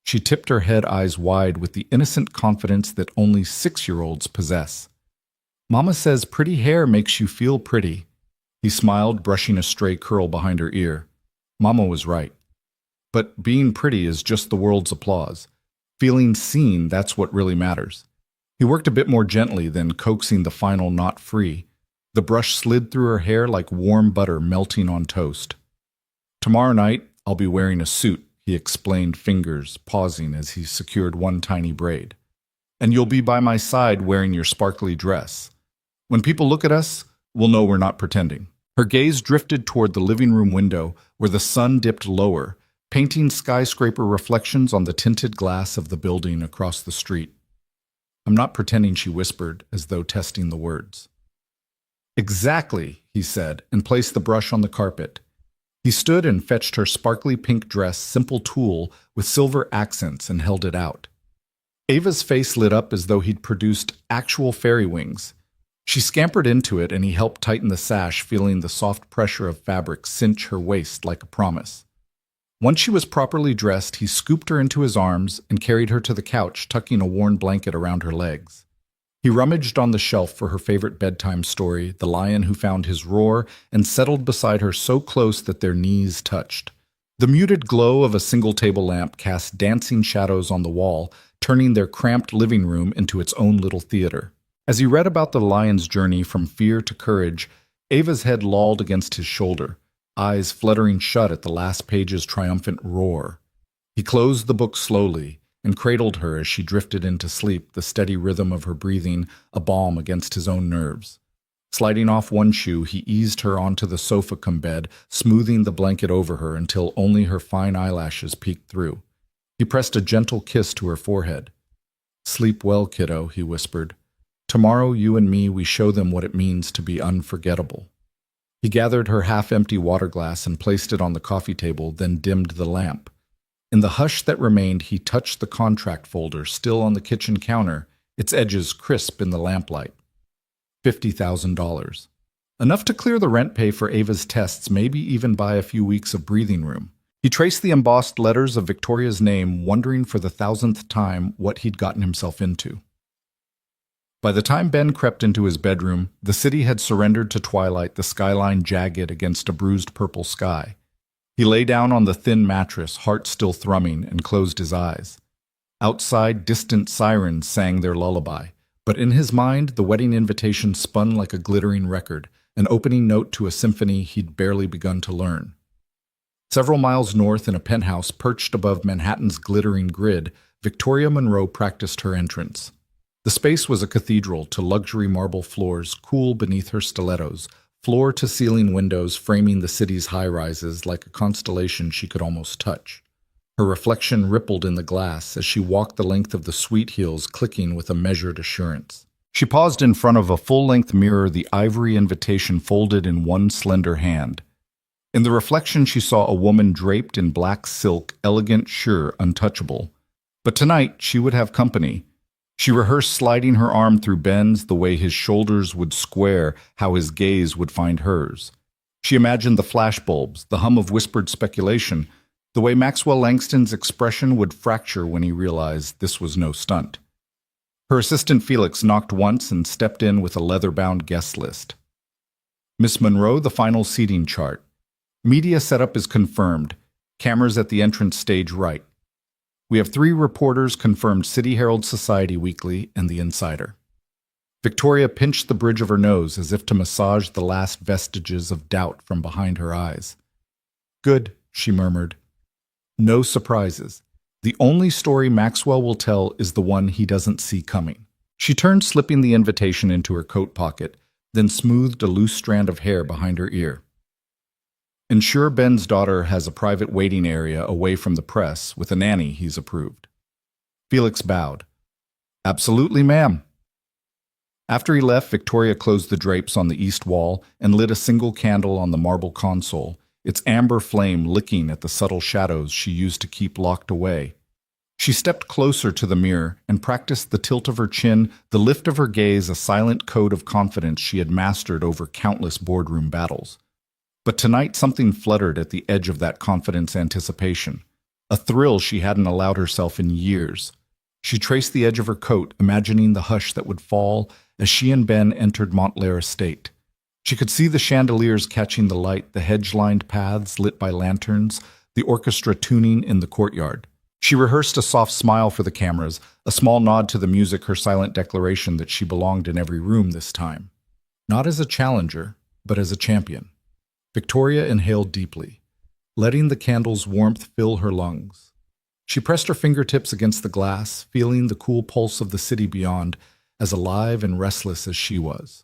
She tipped her head, eyes wide, with the innocent confidence that only 6-year-olds possess. Mama says pretty hair makes you feel pretty. He smiled, brushing a stray curl behind her ear. Mama was right. But being pretty is just the world's applause. Feeling seen, that's what really matters. He worked a bit more gently than coaxing the final knot free. The brush slid through her hair like warm butter melting on toast. Tomorrow night, I'll be wearing a suit, he explained, fingers pausing as he secured one tiny braid. And you'll be by my side wearing your sparkly dress. When people look at us, we'll know we're not pretending. Her gaze drifted toward the living room window where the sun dipped lower, painting skyscraper reflections on the tinted glass of the building across the street. I'm not pretending, she whispered, as though testing the words. Exactly, he said, and placed the brush on the carpet. He stood and fetched her sparkly pink dress, simple tulle with silver accents, and held it out. Ava's face lit up as though he'd produced actual fairy wings. She scampered into it, and he helped tighten the sash, feeling the soft pressure of fabric cinch her waist like a promise. Once she was properly dressed, he scooped her into his arms and carried her to the couch, tucking a worn blanket around her legs. He rummaged on the shelf for her favorite bedtime story, The Lion Who Found His Roar, and settled beside her so close that their knees touched. The muted glow of a single table lamp cast dancing shadows on the wall, turning their cramped living room into its own little theater. As he read about the lion's journey from fear to courage, Ava's head lolled against his shoulder, eyes fluttering shut at the last page's triumphant roar. He closed the book slowly and cradled her as she drifted into sleep, the steady rhythm of her breathing a balm against his own nerves. Sliding off one shoe, he eased her onto the sofa-cum-bed, smoothing the blanket over her until only her fine eyelashes peeked through. He pressed a gentle kiss to her forehead. "Sleep well, kiddo," he whispered. "Tomorrow, you and me, we show them what it means to be unforgettable." He gathered her half-empty water glass and placed it on the coffee table, then dimmed the lamp. In the hush that remained, he touched the contract folder still on the kitchen counter, its edges crisp in the lamplight. $50,000. Enough to clear the rent pay for Ava's tests, maybe even buy a few weeks of breathing room. He traced the embossed letters of Victoria's name, wondering for the 1,000th time what he'd gotten himself into. By the time Ben crept into his bedroom, the city had surrendered to twilight, the skyline jagged against a bruised purple sky. He lay down on the thin mattress, heart still thrumming, and closed his eyes. Outside, distant sirens sang their lullaby, but in his mind, the wedding invitation spun like a glittering record, an opening note to a symphony he'd barely begun to learn. Several miles north, in a penthouse perched above Manhattan's glittering grid, Victoria Monroe practiced her entrance. The space was a cathedral to luxury marble floors, cool beneath her stilettos, floor-to-ceiling windows framing the city's high-rises like a constellation she could almost touch. Her reflection rippled in the glass as she walked the length of the sweet heels, clicking with a measured assurance. She paused in front of a full-length mirror, the ivory invitation folded in one slender hand. In the reflection, she saw a woman draped in black silk, elegant, sure, untouchable. But tonight, she would have company. She rehearsed sliding her arm through Ben's, the way his shoulders would square, how his gaze would find hers. She imagined the flashbulbs, the hum of whispered speculation, the way Maxwell Langston's expression would fracture when he realized this was no stunt. Her assistant Felix knocked once and stepped in with a leather-bound guest list. "Miss Monroe, the final seating chart. Media setup is confirmed. Cameras at the entrance stage right. We have 3 reporters confirmed: City Herald, Society Weekly, and The Insider." Victoria pinched the bridge of her nose as if to massage the last vestiges of doubt from behind her eyes. "Good," she murmured. "No surprises. The only story Maxwell will tell is the one he doesn't see coming." She turned, slipping the invitation into her coat pocket, then smoothed a loose strand of hair behind her ear. "Ensure Ben's daughter has a private waiting area away from the press, with a nanny he's approved." Felix bowed. "Absolutely, ma'am." After he left, Victoria closed the drapes on the east wall and lit a single candle on the marble console, its amber flame licking at the subtle shadows she used to keep locked away. She stepped closer to the mirror and practiced the tilt of her chin, the lift of her gaze, a silent code of confidence she had mastered over countless boardroom battles. But tonight something fluttered at the edge of that confidence anticipation, a thrill she hadn't allowed herself in years. She traced the edge of her coat, imagining the hush that would fall as she and Ben entered Montclair Estate. She could see the chandeliers catching the light, the hedge-lined paths lit by lanterns, the orchestra tuning in the courtyard. She rehearsed a soft smile for the cameras, a small nod to the music, her silent declaration that she belonged in every room this time. Not as a challenger, but as a champion. Victoria inhaled deeply, letting the candle's warmth fill her lungs. She pressed her fingertips against the glass, feeling the cool pulse of the city beyond, as alive and restless as she was.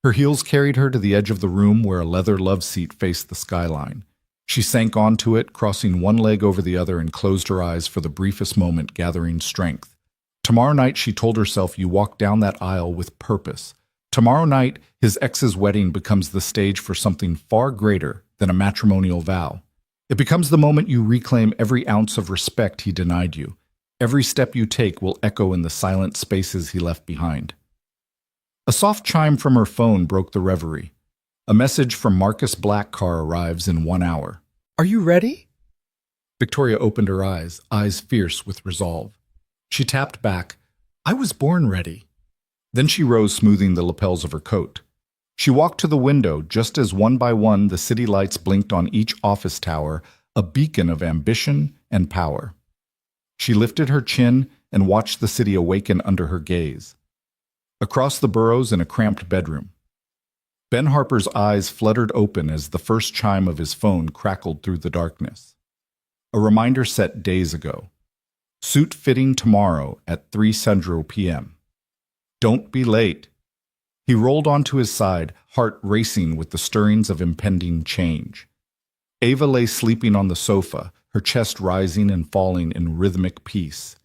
Her heels carried her to the edge of the room where a leather love seat faced the skyline. She sank onto it, crossing one leg over the other, and closed her eyes for the briefest moment, gathering strength. Tomorrow night, she told herself, you walk down that aisle with purpose. Tomorrow night, his ex's wedding becomes the stage for something far greater than a matrimonial vow. It becomes the moment you reclaim every ounce of respect he denied you. Every step you take will echo in the silent spaces he left behind. A soft chime from her phone broke the reverie. A message from Marcus Blackcar arrives in 1 hour. "Are you ready?" Victoria opened her eyes fierce with resolve. She tapped back, "I was born ready." Then she rose, smoothing the lapels of her coat. She walked to the window just as one by one the city lights blinked on each office tower, a beacon of ambition and power. She lifted her chin and watched the city awaken under her gaze. Across the boroughs, in a cramped bedroom, Ben Harper's eyes fluttered open as the first chime of his phone crackled through the darkness. A reminder set days ago. Suit fitting tomorrow at 3 Central p.m. Don't be late. He rolled onto his side, heart racing with the stirrings of impending change. Ava lay sleeping on the sofa, her chest rising and falling in rhythmic peace.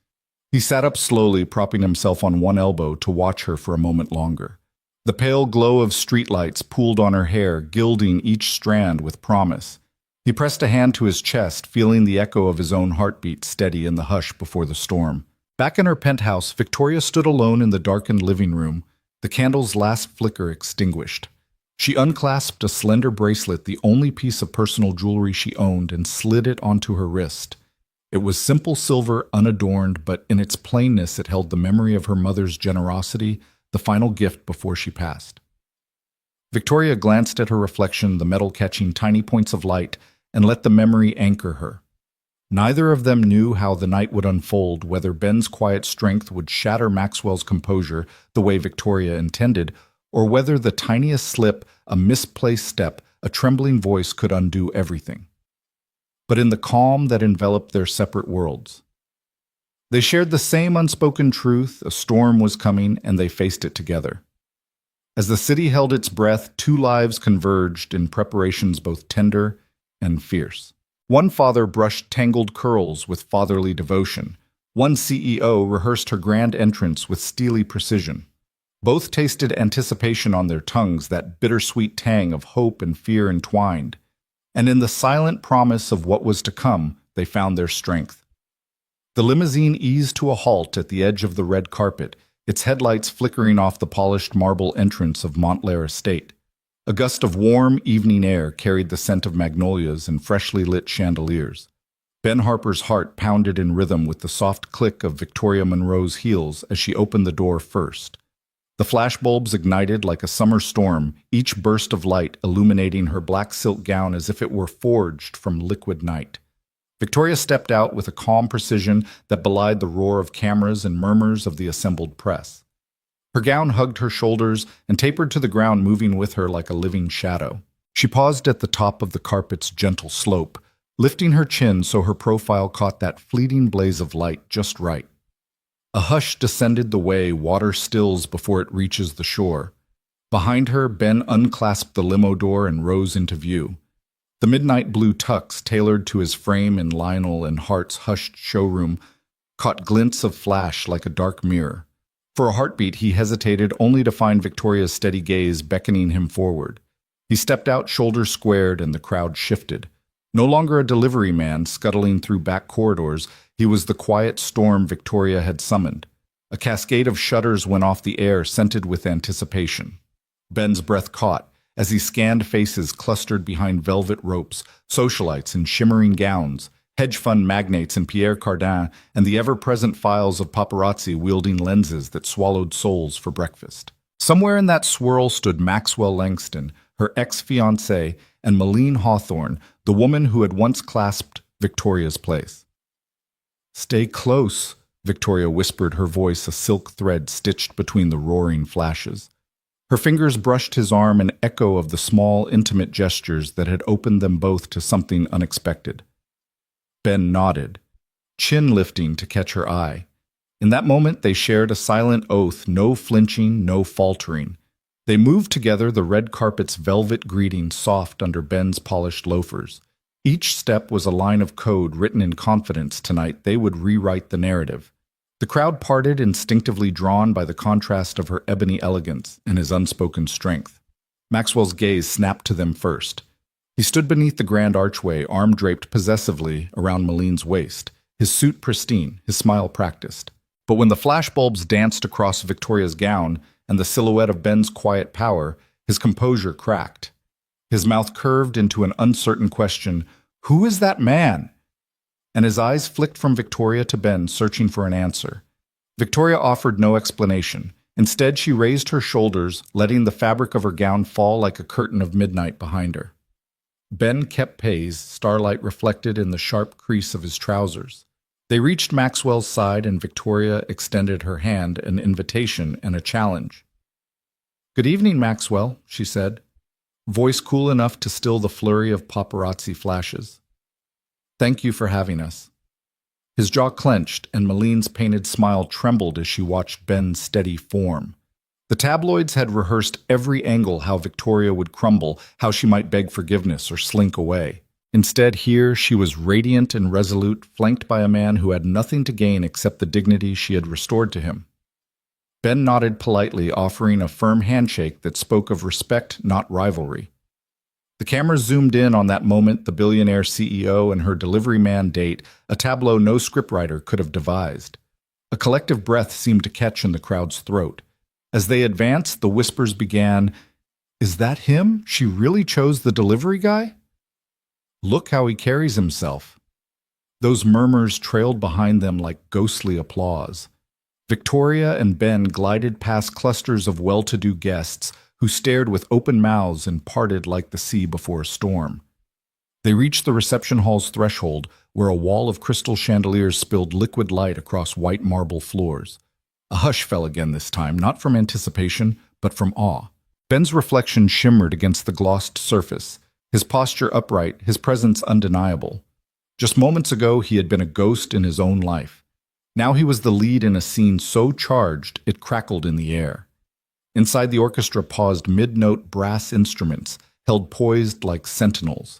He sat up slowly, propping himself on one elbow to watch her for a moment longer. The pale glow of streetlights pooled on her hair, gilding each strand with promise. He pressed a hand to his chest, feeling the echo of his own heartbeat steady in the hush before the storm. Back in her penthouse, Victoria stood alone in the darkened living room, the candle's last flicker extinguished. She unclasped a slender bracelet, the only piece of personal jewelry she owned, and slid it onto her wrist. It was simple silver, unadorned, but in its plainness it held the memory of her mother's generosity, the final gift before she passed. Victoria glanced at her reflection, the metal catching tiny points of light, and let the memory anchor her. Neither of them knew how the night would unfold, whether Ben's quiet strength would shatter Maxwell's composure the way Victoria intended, or whether the tiniest slip, a misplaced step, a trembling voice could undo everything. But in the calm that enveloped their separate worlds, they shared the same unspoken truth: a storm was coming, and they faced it together. As the city held its breath, two lives converged in preparations both tender and fierce. One father brushed tangled curls with fatherly devotion. One CEO rehearsed her grand entrance with steely precision. Both tasted anticipation on their tongues, that bittersweet tang of hope and fear entwined. And in the silent promise of what was to come, they found their strength. The limousine eased to a halt at the edge of the red carpet, its headlights flickering off the polished marble entrance of Montclair Estate. A gust of warm evening air carried the scent of magnolias and freshly lit chandeliers. Ben Harper's heart pounded in rhythm with the soft click of Victoria Monroe's heels as she opened the door first. The flashbulbs ignited like a summer storm, each burst of light illuminating her black silk gown as if it were forged from liquid night. Victoria stepped out with a calm precision that belied the roar of cameras and murmurs of the assembled press. Her gown hugged her shoulders and tapered to the ground, moving with her like a living shadow. She paused at the top of the carpet's gentle slope, lifting her chin so her profile caught that fleeting blaze of light just right. A hush descended the way water stills before it reaches the shore. Behind her, Ben unclasped the limo door and rose into view. The midnight blue tux, tailored to his frame in Lionel and Hart's hushed showroom, caught glints of flash like a dark mirror. For a heartbeat, he hesitated, only to find Victoria's steady gaze beckoning him forward. He stepped out, shoulders squared, and the crowd shifted. No longer a delivery man scuttling through back corridors, he was the quiet storm Victoria had summoned. A cascade of shutters went off the air, scented with anticipation. Ben's breath caught as he scanned faces clustered behind velvet ropes, socialites in shimmering gowns, hedge fund magnates in Pierre Cardin, and the ever-present files of paparazzi wielding lenses that swallowed souls for breakfast. Somewhere in that swirl stood Maxwell Langston, her ex-fiance, and Malene Hawthorne, the woman who had once clasped Victoria's place. "Stay close," Victoria whispered, her voice a silk thread stitched between the roaring flashes. Her fingers brushed his arm, an echo of the small, intimate gestures that had opened them both to something unexpected. Ben nodded, chin lifting to catch her eye. In that moment, they shared a silent oath, no flinching, no faltering. They moved together, the red carpet's velvet greeting soft under Ben's polished loafers. Each step was a line of code written in confidence. Tonight, they would rewrite the narrative. The crowd parted, instinctively drawn by the contrast of her ebony elegance and his unspoken strength. Maxwell's gaze snapped to them first. He stood beneath the grand archway, arm draped possessively around Malene's waist, his suit pristine, his smile practiced. But when the flashbulbs danced across Victoria's gown and the silhouette of Ben's quiet power, his composure cracked. His mouth curved into an uncertain question, "Who is that man?" And his eyes flicked from Victoria to Ben, searching for an answer. Victoria offered no explanation. Instead, she raised her shoulders, letting the fabric of her gown fall like a curtain of midnight behind her. Ben kept pace, starlight reflected in the sharp crease of his trousers. They reached Maxwell's side, and Victoria extended her hand, an invitation and a challenge. "Good evening, Maxwell," she said, voice cool enough to still the flurry of paparazzi flashes. "Thank you for having us." His jaw clenched, and Malene's painted smile trembled as she watched Ben's steady form. The tabloids had rehearsed every angle how Victoria would crumble, how she might beg forgiveness or slink away. Instead, here she was radiant and resolute, flanked by a man who had nothing to gain except the dignity she had restored to him. Ben nodded politely, offering a firm handshake that spoke of respect, not rivalry. The cameras zoomed in on that moment, the billionaire CEO and her delivery man date, a tableau no scriptwriter could have devised. A collective breath seemed to catch in the crowd's throat. As they advanced, the whispers began, "Is that him? She really chose the delivery guy? Look how he carries himself." Those murmurs trailed behind them like ghostly applause. Victoria and Ben glided past clusters of well-to-do guests who stared with open mouths and parted like the sea before a storm. They reached the reception hall's threshold, where a wall of crystal chandeliers spilled liquid light across white marble floors. A hush fell again this time, not from anticipation, but from awe. Ben's reflection shimmered against the glossed surface, his posture upright, his presence undeniable. Just moments ago, he had been a ghost in his own life. Now he was the lead in a scene so charged it crackled in the air. Inside the orchestra paused mid-note brass instruments, held poised like sentinels.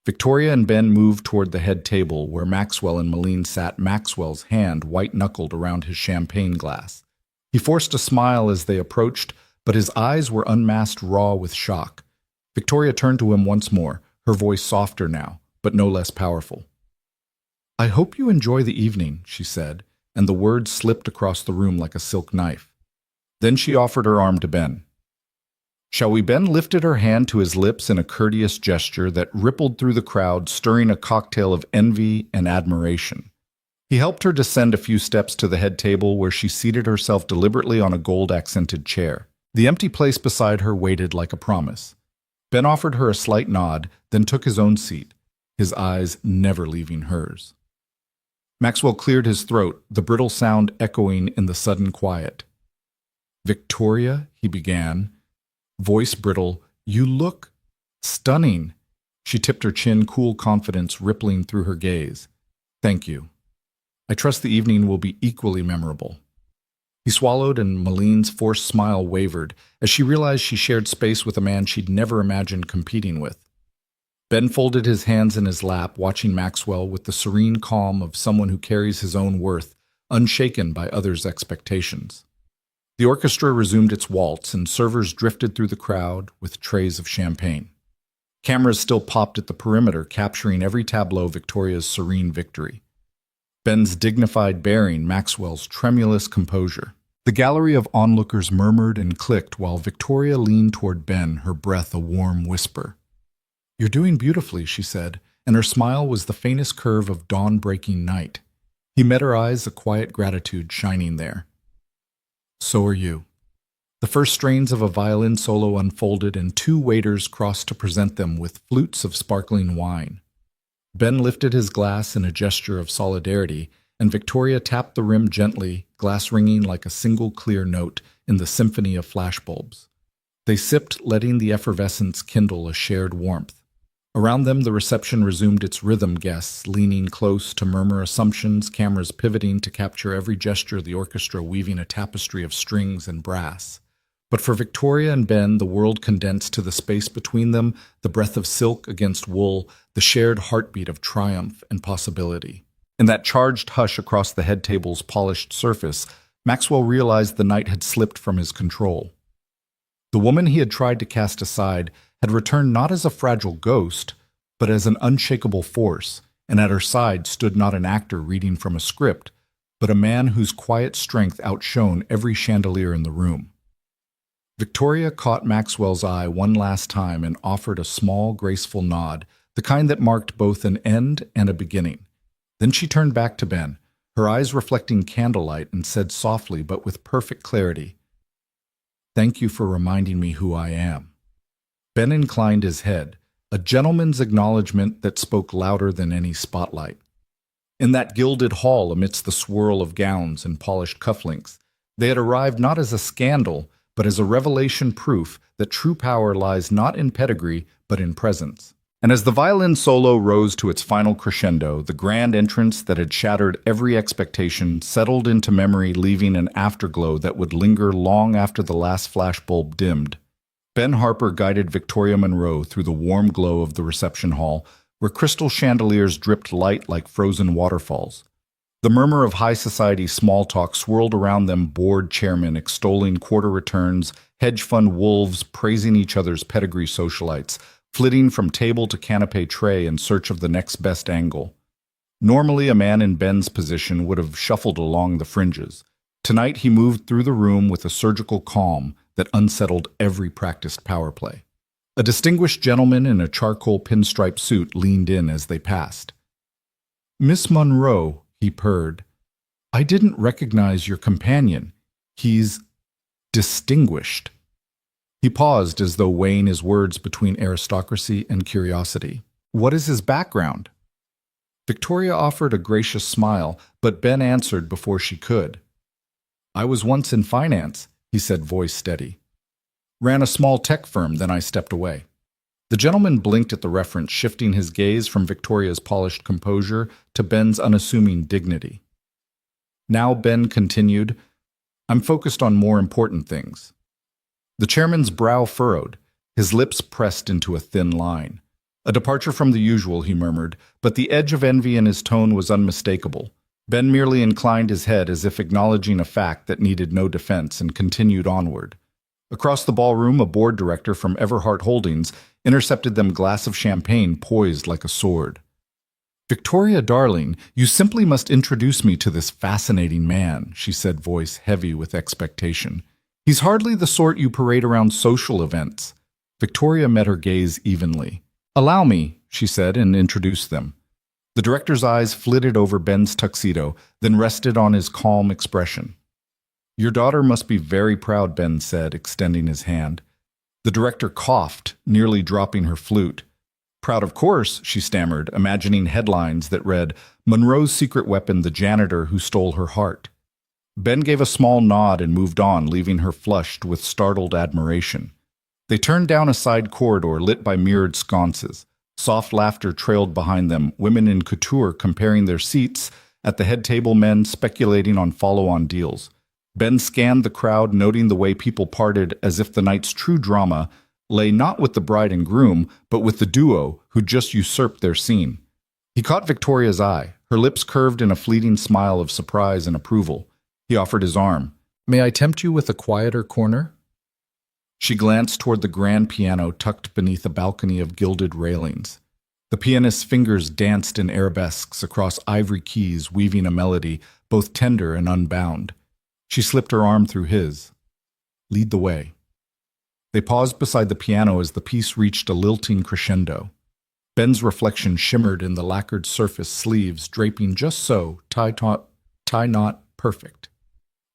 Victoria and Ben moved toward the head table where Maxwell and Malene sat, Maxwell's hand white-knuckled around his champagne glass. He forced a smile as they approached, but his eyes were unmasked raw with shock. Victoria turned to him once more, her voice softer now, but no less powerful. "I hope you enjoy the evening," she said, and the words slipped across the room like a silk knife. Then she offered her arm to Ben. "Shall we?" Ben lifted her hand to his lips in a courteous gesture that rippled through the crowd, stirring a cocktail of envy and admiration. He helped her descend a few steps to the head table where she seated herself deliberately on a gold-accented chair. The empty place beside her waited like a promise. Ben offered her a slight nod, then took his own seat, his eyes never leaving hers. Maxwell cleared his throat, the brittle sound echoing in the sudden quiet. "Victoria," he began, voice brittle, "you look stunning." She tipped her chin, cool confidence rippling through her gaze. "Thank you. I trust the evening will be equally memorable." He swallowed, and Malene's forced smile wavered as she realized she shared space with a man she'd never imagined competing with. Ben folded his hands in his lap, watching Maxwell with the serene calm of someone who carries his own worth, unshaken by others' expectations. The orchestra resumed its waltz, and servers drifted through the crowd with trays of champagne. Cameras still popped at the perimeter, capturing every tableau Victoria's serene victory. Ben's dignified bearing, Maxwell's tremulous composure. The gallery of onlookers murmured and clicked while Victoria leaned toward Ben, her breath a warm whisper. "You're doing beautifully," she said, and her smile was the faintest curve of dawn-breaking night. He met her eyes, a quiet gratitude shining there. "So are you." The first strains of a violin solo unfolded, and two waiters crossed to present them with flutes of sparkling wine. Ben lifted his glass in a gesture of solidarity, and Victoria tapped the rim gently, glass ringing like a single clear note in the symphony of flashbulbs. They sipped, letting the effervescence kindle a shared warmth. Around them, the reception resumed its rhythm, guests leaning close to murmur assumptions, cameras pivoting to capture every gesture, the orchestra weaving a tapestry of strings and brass. But for Victoria and Ben, the world condensed to the space between them, the breath of silk against wool, the shared heartbeat of triumph and possibility. In that charged hush across the head table's polished surface, Maxwell realized the night had slipped from his control. The woman he had tried to cast aside had returned not as a fragile ghost, but as an unshakable force, and at her side stood not an actor reading from a script, but a man whose quiet strength outshone every chandelier in the room. Victoria caught Maxwell's eye one last time and offered a small, graceful nod, the kind that marked both an end and a beginning. Then she turned back to Ben, her eyes reflecting candlelight, and said softly but with perfect clarity, "Thank you for reminding me who I am." Ben inclined his head, a gentleman's acknowledgement that spoke louder than any spotlight. In that gilded hall, amidst the swirl of gowns and polished cufflinks, they had arrived not as a scandal, but as a revelation proof that true power lies not in pedigree, but in presence. And as the violin solo rose to its final crescendo, the grand entrance that had shattered every expectation settled into memory, leaving an afterglow that would linger long after the last flashbulb dimmed. Ben Harper guided Victoria Monroe through the warm glow of the reception hall, where crystal chandeliers dripped light like frozen waterfalls. The murmur of high society small talk swirled around them, board chairmen extolling quarter returns, hedge fund wolves praising each other's pedigree socialites, flitting from table to canapé tray in search of the next best angle. Normally, a man in Ben's position would have shuffled along the fringes. Tonight, he moved through the room with a surgical calm that unsettled every practiced power play. A distinguished gentleman in a charcoal pinstripe suit leaned in as they passed. "Miss Monroe," he purred, "I didn't recognize your companion. He's distinguished." He paused as though weighing his words between aristocracy and curiosity. "What is his background?" Victoria offered a gracious smile, but Ben answered before she could. "I was once in finance," he said, voice steady. "Ran a small tech firm, then I stepped away." The gentleman blinked at the reference, shifting his gaze from Victoria's polished composure to Ben's unassuming dignity. Now Ben continued, "I'm focused on more important things." The chairman's brow furrowed, his lips pressed into a thin line. A departure from the usual, he murmured, but the edge of envy in his tone was unmistakable. Ben merely inclined his head as if acknowledging a fact that needed no defense and continued onward. Across the ballroom, a board director from Everhart Holdings intercepted them, glass of champagne poised like a sword. "Victoria, darling, you simply must introduce me to this fascinating man," she said, voice heavy with expectation. "He's hardly the sort you parade around social events." Victoria met her gaze evenly. "Allow me," she said, and introduced them. The director's eyes flitted over Ben's tuxedo, then rested on his calm expression. "Your daughter must be very proud," Ben said, extending his hand. The director coughed, nearly dropping her flute. "Proud, of course," she stammered, imagining headlines that read, "Monroe's secret weapon, the janitor who stole her heart." Ben gave a small nod and moved on, leaving her flushed with startled admiration. They turned down a side corridor lit by mirrored sconces. Soft laughter trailed behind them, women in couture comparing their seats, at the head table men speculating on follow-on deals. Ben scanned the crowd, noting the way people parted as if the night's true drama lay not with the bride and groom, but with the duo who'd just usurped their scene. He caught Victoria's eye, her lips curved in a fleeting smile of surprise and approval. He offered his arm. "May I tempt you with a quieter corner?" She glanced toward the grand piano tucked beneath a balcony of gilded railings. The pianist's fingers danced in arabesques across ivory keys, weaving a melody both tender and unbound. She slipped her arm through his. "Lead the way." They paused beside the piano as the piece reached a lilting crescendo. Ben's reflection shimmered in the lacquered surface, sleeves draping just so, tie knot perfect.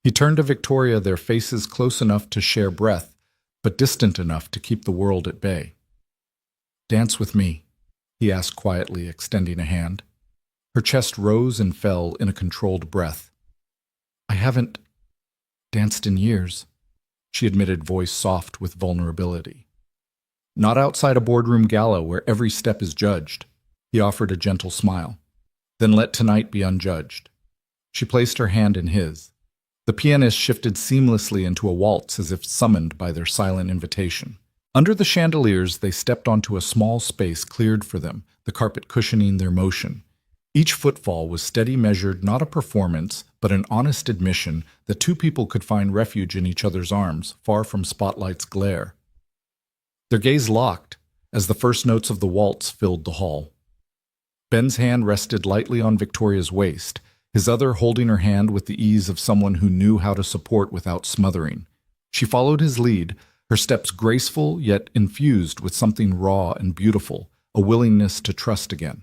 He turned to Victoria, their faces close enough to share breath, but distant enough to keep the world at bay. "Dance with me," he asked quietly, extending a hand. Her chest rose and fell in a controlled breath. "I haven't danced in years," she admitted, voice soft with vulnerability. "Not outside a boardroom gala where every step is judged," he offered a gentle smile. "Then let tonight be unjudged." She placed her hand in his. The pianist shifted seamlessly into a waltz as if summoned by their silent invitation. Under the chandeliers, they stepped onto a small space cleared for them, the carpet cushioning their motion. Each footfall was steady, measured, not a performance, but an honest admission that two people could find refuge in each other's arms, far from spotlight's glare. Their gaze locked as the first notes of the waltz filled the hall. Ben's hand rested lightly on Victoria's waist, his other holding her hand with the ease of someone who knew how to support without smothering. She followed his lead, her steps graceful yet infused with something raw and beautiful, a willingness to trust again.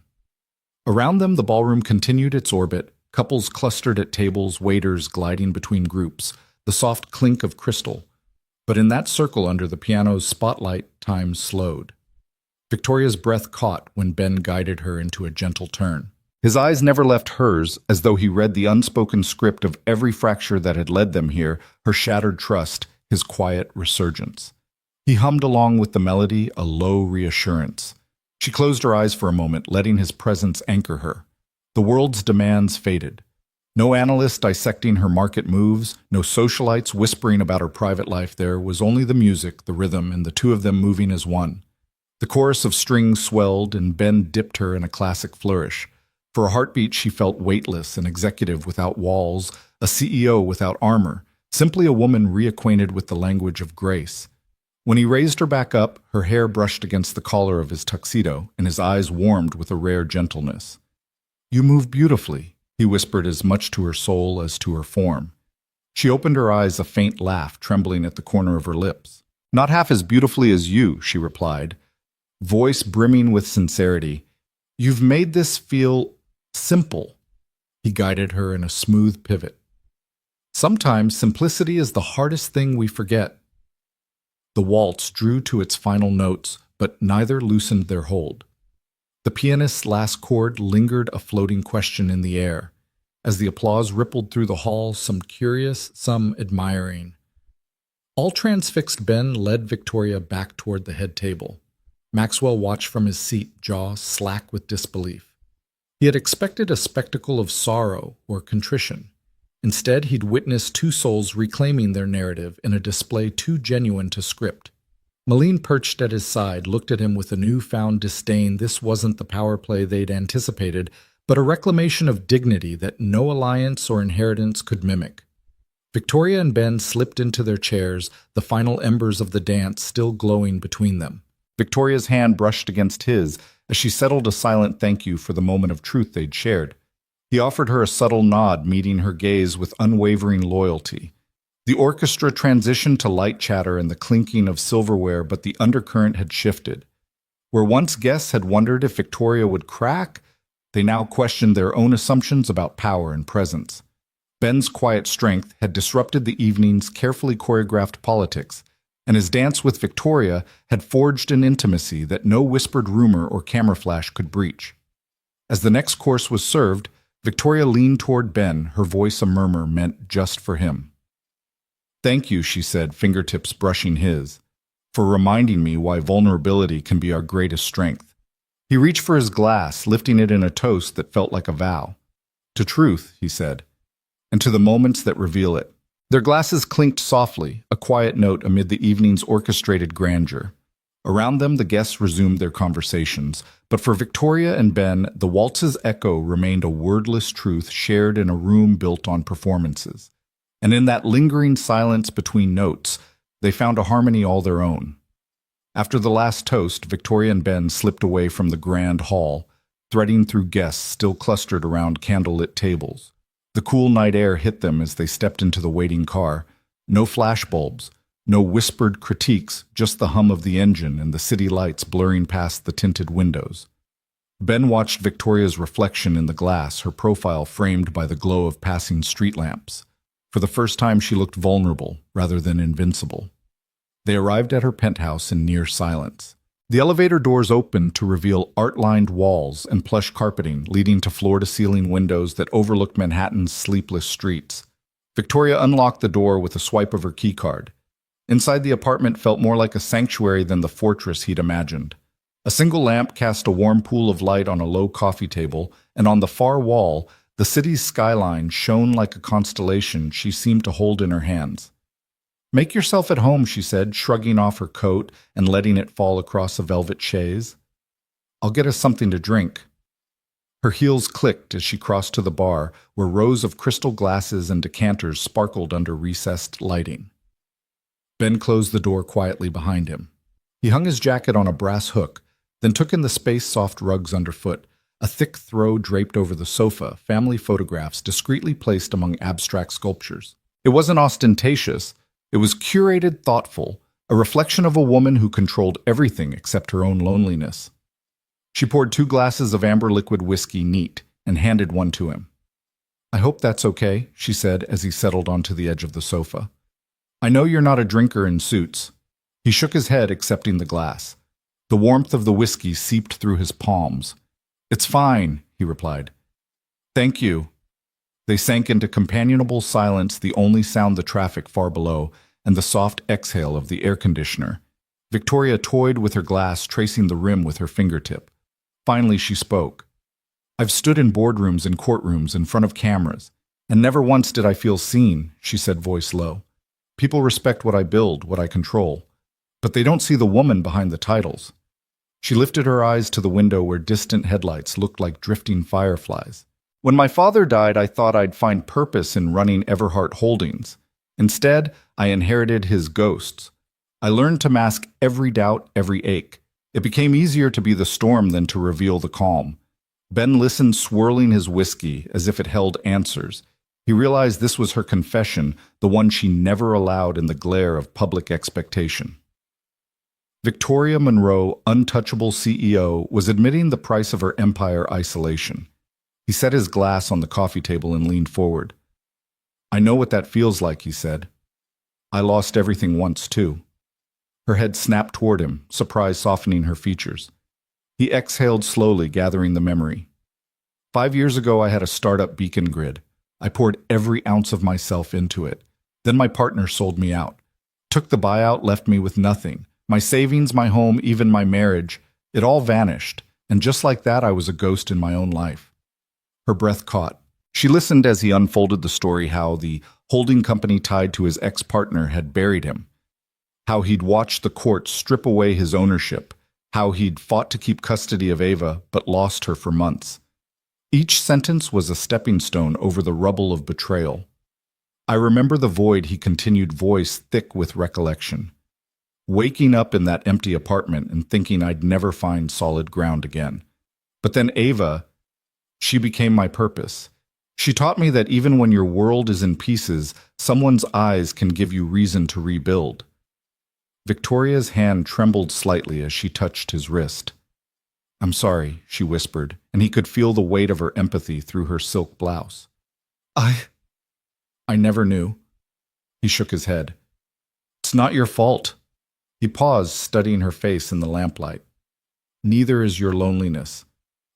Around them, the ballroom continued its orbit, couples clustered at tables, waiters gliding between groups, the soft clink of crystal. But in that circle under the piano's spotlight, time slowed. Victoria's breath caught when Ben guided her into a gentle turn. His eyes never left hers, as though he read the unspoken script of every fracture that had led them here, her shattered trust, his quiet resurgence. He hummed along with the melody, a low reassurance. She closed her eyes for a moment, letting his presence anchor her. The world's demands faded. No analyst dissecting her market moves, no socialites whispering about her private life. There was only the music, the rhythm, and the two of them moving as one. The chorus of strings swelled, and Ben dipped her in a classic flourish. For a heartbeat, she felt weightless, an executive without walls, a CEO without armor, simply a woman reacquainted with the language of grace. When he raised her back up, her hair brushed against the collar of his tuxedo, and his eyes warmed with a rare gentleness. "You move beautifully," he whispered, as much to her soul as to her form. She opened her eyes, a faint laugh trembling at the corner of her lips. "Not half as beautifully as you," she replied, voice brimming with sincerity. "You've made this feel simple." He guided her in a smooth pivot. "Sometimes simplicity is the hardest thing we forget." The waltz drew to its final notes, but neither loosened their hold. The pianist's last chord lingered, a floating question in the air. As the applause rippled through the hall, some curious, some admiring. All transfixed, Ben led Victoria back toward the head table. Maxwell watched from his seat, jaw slack with disbelief. He had expected a spectacle of sorrow or contrition. Instead, he'd witnessed two souls reclaiming their narrative in a display too genuine to script. Malene, perched at his side, looked at him with a newfound disdain. This wasn't the power play they'd anticipated, but a reclamation of dignity that no alliance or inheritance could mimic. Victoria and Ben slipped into their chairs, the final embers of the dance still glowing between them. Victoria's hand brushed against his as she settled a silent thank you for the moment of truth they'd shared. He offered her a subtle nod, meeting her gaze with unwavering loyalty. The orchestra transitioned to light chatter and the clinking of silverware, but the undercurrent had shifted. Where once guests had wondered if Victoria would crack, they now questioned their own assumptions about power and presence. Ben's quiet strength had disrupted the evening's carefully choreographed politics, and his dance with Victoria had forged an intimacy that no whispered rumor or camera flash could breach. As the next course was served, Victoria leaned toward Ben, her voice a murmur meant just for him. "Thank you," she said, fingertips brushing his, "for reminding me why vulnerability can be our greatest strength." He reached for his glass, lifting it in a toast that felt like a vow. "To truth," he said, "and to the moments that reveal it." Their glasses clinked softly, a quiet note amid the evening's orchestrated grandeur. Around them, the guests resumed their conversations, but for Victoria and Ben, the waltz's echo remained a wordless truth shared in a room built on performances. And in that lingering silence between notes, they found a harmony all their own. After the last toast, Victoria and Ben slipped away from the grand hall, threading through guests still clustered around candlelit tables. The cool night air hit them as they stepped into the waiting car. No flashbulbs, no whispered critiques, just the hum of the engine and the city lights blurring past the tinted windows. Ben watched Victoria's reflection in the glass, her profile framed by the glow of passing street lamps. For the first time, she looked vulnerable rather than invincible. They arrived at her penthouse in near silence. The elevator doors opened to reveal art-lined walls and plush carpeting leading to floor-to-ceiling windows that overlooked Manhattan's sleepless streets. Victoria unlocked the door with a swipe of her keycard. Inside, the apartment felt more like a sanctuary than the fortress he'd imagined. A single lamp cast a warm pool of light on a low coffee table, and on the far wall, the city's skyline shone like a constellation she seemed to hold in her hands. "Make yourself at home," she said, shrugging off her coat and letting it fall across a velvet chaise. "I'll get us something to drink." Her heels clicked as she crossed to the bar, where rows of crystal glasses and decanters sparkled under recessed lighting. Ben closed the door quietly behind him. He hung his jacket on a brass hook, then took in the space-soft rugs underfoot, a thick throw draped over the sofa, family photographs discreetly placed among abstract sculptures. It wasn't ostentatious, it was curated, thoughtful, a reflection of a woman who controlled everything except her own loneliness. She poured 2 glasses of amber liquid whiskey neat and handed one to him. "I hope that's okay," she said as he settled onto the edge of the sofa. "I know you're not a drinker in suits." He shook his head, accepting the glass. The warmth of the whiskey seeped through his palms. "It's fine," he replied. "Thank you." They sank into companionable silence, the only sound the traffic far below, and the soft exhale of the air conditioner. Victoria toyed with her glass, tracing the rim with her fingertip. Finally, she spoke. I've stood in boardrooms and courtrooms in front of cameras, and never once did I feel seen, she said, voice low. People respect what I build, what I control, but they don't see the woman behind the titles. She lifted her eyes to the window where distant headlights looked like drifting fireflies. When my father died, I thought I'd find purpose in running Everhart Holdings. Instead, I inherited his ghosts. I learned to mask every doubt, every ache. It became easier to be the storm than to reveal the calm. Ben listened, swirling his whiskey as if it held answers. He realized this was her confession, the one she never allowed in the glare of public expectation. Victoria Monroe, untouchable CEO, was admitting the price of her empire isolation. He set his glass on the coffee table and leaned forward. I know what that feels like, he said. I lost everything once, too. Her head snapped toward him, surprise softening her features. He exhaled slowly, gathering the memory. 5 years ago, I had a startup beacon grid. I poured every ounce of myself into it. Then my partner sold me out. Took the buyout, left me with nothing. My savings, my home, even my marriage, it all vanished. And just like that, I was a ghost in my own life. Her breath caught. She listened as he unfolded the story, how the holding company tied to his ex-partner had buried him, how he'd watched the court strip away his ownership, how he'd fought to keep custody of Ava but lost her for months. Each sentence was a stepping stone over the rubble of betrayal. I remember the void, he continued, voice thick with recollection. Waking up in that empty apartment and thinking I'd never find solid ground again. But then Ava, she became my purpose. She taught me that even when your world is in pieces, someone's eyes can give you reason to rebuild. Victoria's hand trembled slightly as she touched his wrist. I'm sorry, she whispered, and he could feel the weight of her empathy through her silk blouse. I never knew. He shook his head. It's not your fault. He paused, studying her face in the lamplight. Neither is your loneliness.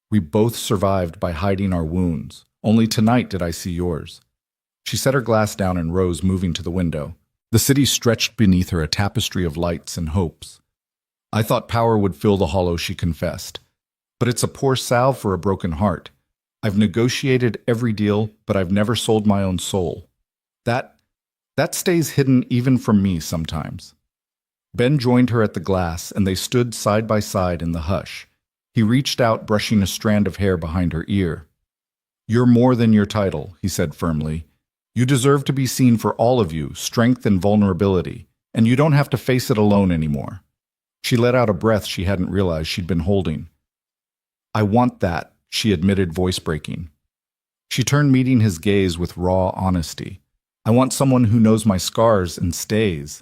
We both survived by hiding our wounds. Only tonight did I see yours. She set her glass down and rose, moving to the window. The city stretched beneath her, a tapestry of lights and hopes. I thought power would fill the hollow, she confessed. But it's a poor salve for a broken heart. I've negotiated every deal, but I've never sold my own soul. That stays hidden even from me sometimes. Ben joined her at the glass, and they stood side by side in the hush. He reached out, brushing a strand of hair behind her ear. You're more than your title, he said firmly. You deserve to be seen for all of you, strength and vulnerability, and you don't have to face it alone anymore. She let out a breath she hadn't realized she'd been holding. I want that, she admitted, voice breaking. She turned, meeting his gaze with raw honesty. I want someone who knows my scars and stays.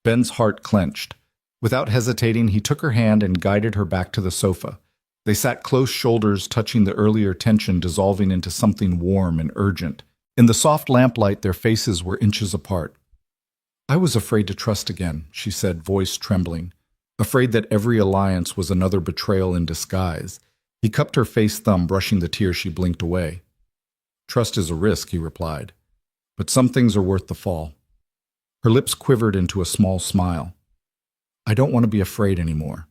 Ben's heart clenched. Without hesitating, he took her hand and guided her back to the sofa. They sat close, shoulders touching, the earlier tension dissolving into something warm and urgent. In the soft lamplight, their faces were inches apart. I was afraid to trust again, she said, voice trembling. Afraid that every alliance was another betrayal in disguise. He cupped her face, thumb brushing the tears. She blinked away. Trust is a risk, he replied. But some things are worth the fall. Her lips quivered into a small smile. I don't want to be afraid anymore.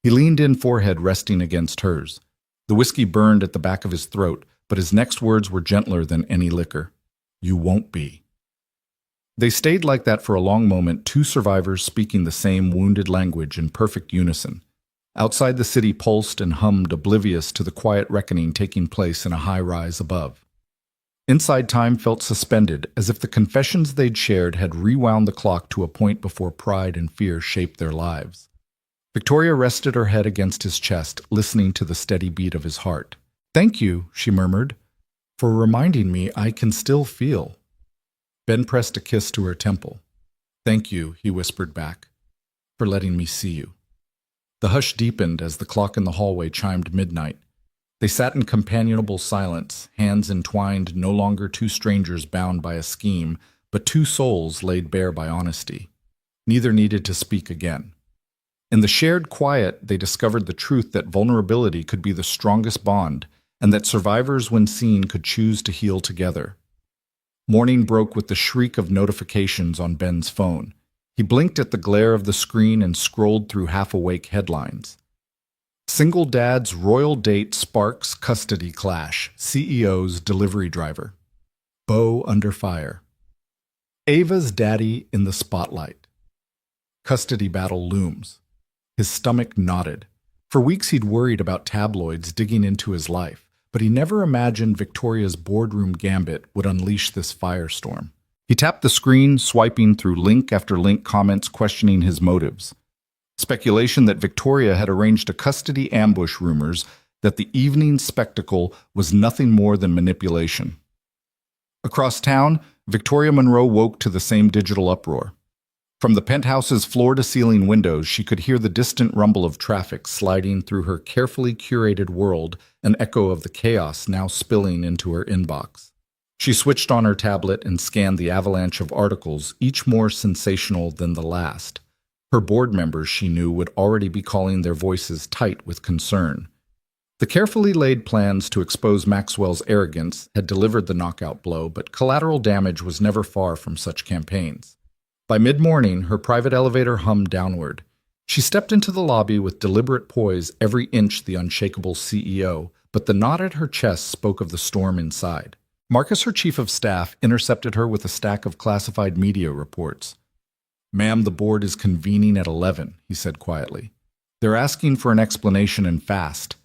He leaned in, forehead resting against hers. The whiskey burned at the back of his throat, but his next words were gentler than any liquor. You won't be. They stayed like that for a long moment, two survivors speaking the same wounded language in perfect unison. Outside, the city pulsed and hummed, oblivious to the quiet reckoning taking place in a high-rise above. Inside, time felt suspended, as if the confessions they'd shared had rewound the clock to a point before pride and fear shaped their lives. Victoria rested her head against his chest, listening to the steady beat of his heart. Thank you, she murmured, for reminding me I can still feel. Ben pressed a kiss to her temple. Thank you, he whispered back, for letting me see you. The hush deepened as the clock in the hallway chimed midnight. They sat in companionable silence, hands entwined, no longer two strangers bound by a scheme, but two souls laid bare by honesty. Neither needed to speak again. In the shared quiet, they discovered the truth that vulnerability could be the strongest bond, and that survivors, when seen, could choose to heal together. Morning broke with the shriek of notifications on Ben's phone. He blinked at the glare of the screen and scrolled through half-awake headlines. Single dad's royal date sparks custody clash. CEO's delivery driver. Beau under fire. Ava's daddy in the spotlight. Custody battle looms. His stomach knotted. For weeks he'd worried about tabloids digging into his life, but he never imagined Victoria's boardroom gambit would unleash this firestorm. He tapped the screen, swiping through link after link comments questioning his motives. Speculation that Victoria had arranged a custody ambush, rumors that the evening spectacle was nothing more than manipulation. Across town, Victoria Monroe woke to the same digital uproar. From the penthouse's floor-to-ceiling windows, she could hear the distant rumble of traffic sliding through her carefully curated world, an echo of the chaos now spilling into her inbox. She switched on her tablet and scanned the avalanche of articles, each more sensational than the last. Her board members, she knew, would already be calling their voices tight with concern. The carefully laid plans to expose Maxwell's arrogance had delivered the knockout blow, but collateral damage was never far from such campaigns. By mid-morning, her private elevator hummed downward. She stepped into the lobby with deliberate poise, every inch the unshakable CEO, but the knot at her chest spoke of the storm inside. Marcus, her chief of staff, intercepted her with a stack of classified media reports. "Ma'am, the board is convening at 11, he said quietly. "They're asking for an explanation and fast."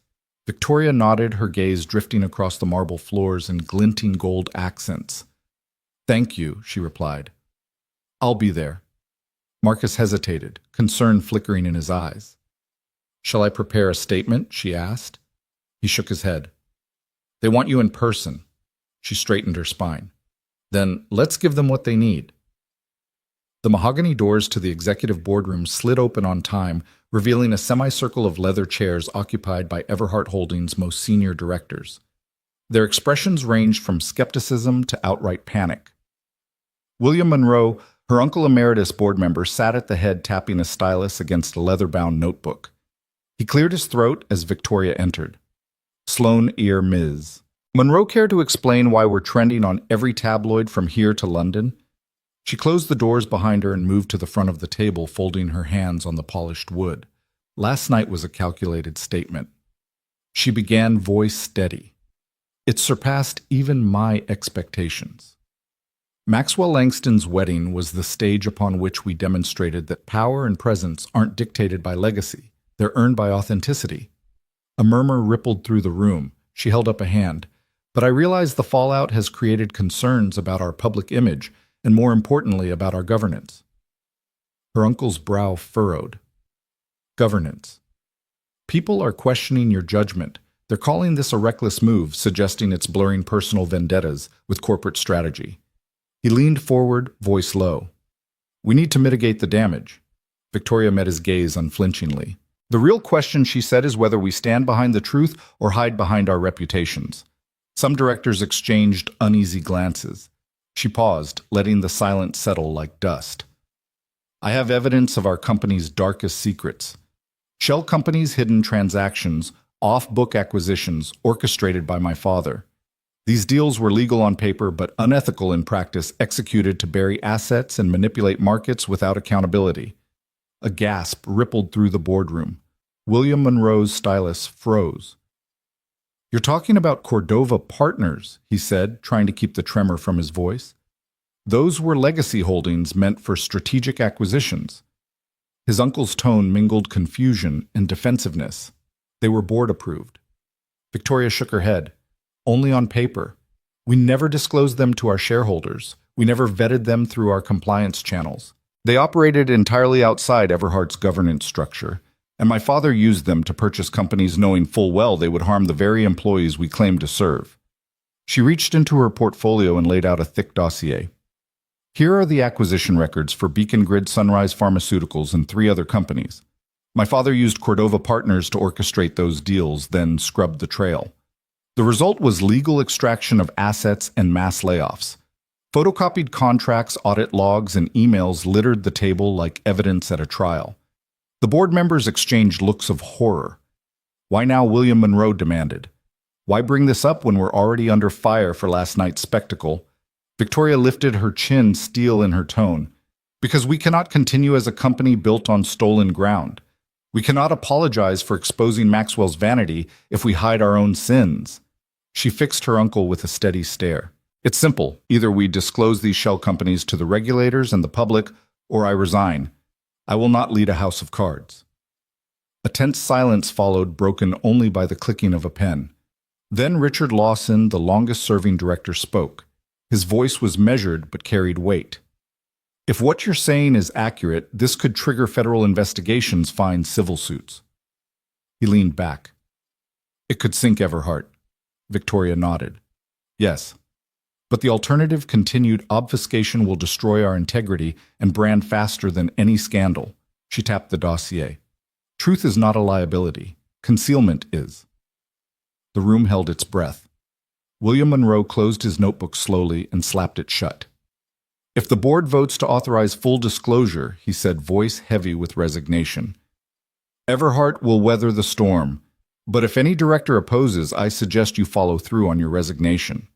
Victoria nodded, her gaze drifting across the marble floors in glinting gold accents. "Thank you," she replied. "I'll be there." Marcus hesitated, concern flickering in his eyes. "Shall I prepare a statement?" she asked. He shook his head. "They want you in person." She straightened her spine. "Then let's give them what they need." The mahogany doors to the executive boardroom slid open on time, revealing a semicircle of leather chairs occupied by Everhart Holdings' most senior directors. Their expressions ranged from skepticism to outright panic. William Monroe, her uncle emeritus board member, sat at the head, tapping a stylus against a leather-bound notebook. He cleared his throat as Victoria entered. "Sloan Ear Ms. Monroe, care to explain why we're trending on every tabloid from here to London?" She closed the doors behind her and moved to the front of the table, folding her hands on the polished wood. Last night was a calculated statement. She began, voice steady. "It surpassed even my expectations. Maxwell Langston's wedding was the stage upon which we demonstrated that power and presence aren't dictated by legacy. They're earned by authenticity." A murmur rippled through the room. She held up a hand. "But I realize the fallout has created concerns about our public image, and more importantly, about our governance." Her uncle's brow furrowed. "Governance. People are questioning your judgment. They're calling this a reckless move, suggesting it's blurring personal vendettas with corporate strategy." He leaned forward, voice low. "We need to mitigate the damage." Victoria met his gaze unflinchingly. "The real question," she said, "is whether we stand behind the truth or hide behind our reputations." Some directors exchanged uneasy glances. She paused, letting the silence settle like dust. "I have evidence of our company's darkest secrets. Shell companies' hidden transactions, off-book acquisitions orchestrated by my father. These deals were legal on paper but unethical in practice, executed to bury assets and manipulate markets without accountability." A gasp rippled through the boardroom. William Monroe's stylus froze. "You're talking about Cordova Partners," he said, trying to keep the tremor from his voice. "Those were legacy holdings meant for strategic acquisitions." His uncle's tone mingled confusion and defensiveness. "They were board-approved." Victoria shook her head. "Only on paper. We never disclosed them to our shareholders. We never vetted them through our compliance channels. They operated entirely outside Everhart's governance structure, and my father used them to purchase companies knowing full well they would harm the very employees we claimed to serve." She reached into her portfolio and laid out a thick dossier. "Here are the acquisition records for Beacon Grid, Sunrise Pharmaceuticals, and 3 other companies. My father used Cordova Partners to orchestrate those deals, then scrubbed the trail. The result was legal extraction of assets and mass layoffs. Photocopied contracts, audit logs, and emails littered the table like evidence at a trial." The board members exchanged looks of horror. "Why now?" William Monroe demanded. "Why bring this up when we're already under fire for last night's spectacle?" Victoria lifted her chin, steel in her tone. Because we cannot continue as a company built on stolen ground. We cannot apologize for exposing Maxwell's vanity if we hide our own sins. She fixed her uncle with a steady stare. It's simple. Either we disclose these shell companies to the regulators and the public, or I resign. I will not lead a house of cards. A tense silence followed, broken only by the clicking of a pen. Then Richard Lawson, the longest-serving director, spoke. His voice was measured but carried weight. If what you're saying is accurate, this could trigger federal investigations, fines, civil suits. He leaned back. It could sink Everhart. Victoria nodded. Yes. But the alternative, continued obfuscation, will destroy our integrity and brand faster than any scandal. She tapped the dossier. Truth is not a liability. Concealment is. The room held its breath. William Monroe closed his notebook slowly and slapped it shut. If the board votes to authorize full disclosure, he said, voice heavy with resignation, Everhart will weather the storm, but if any director opposes, I suggest you follow through on your resignation.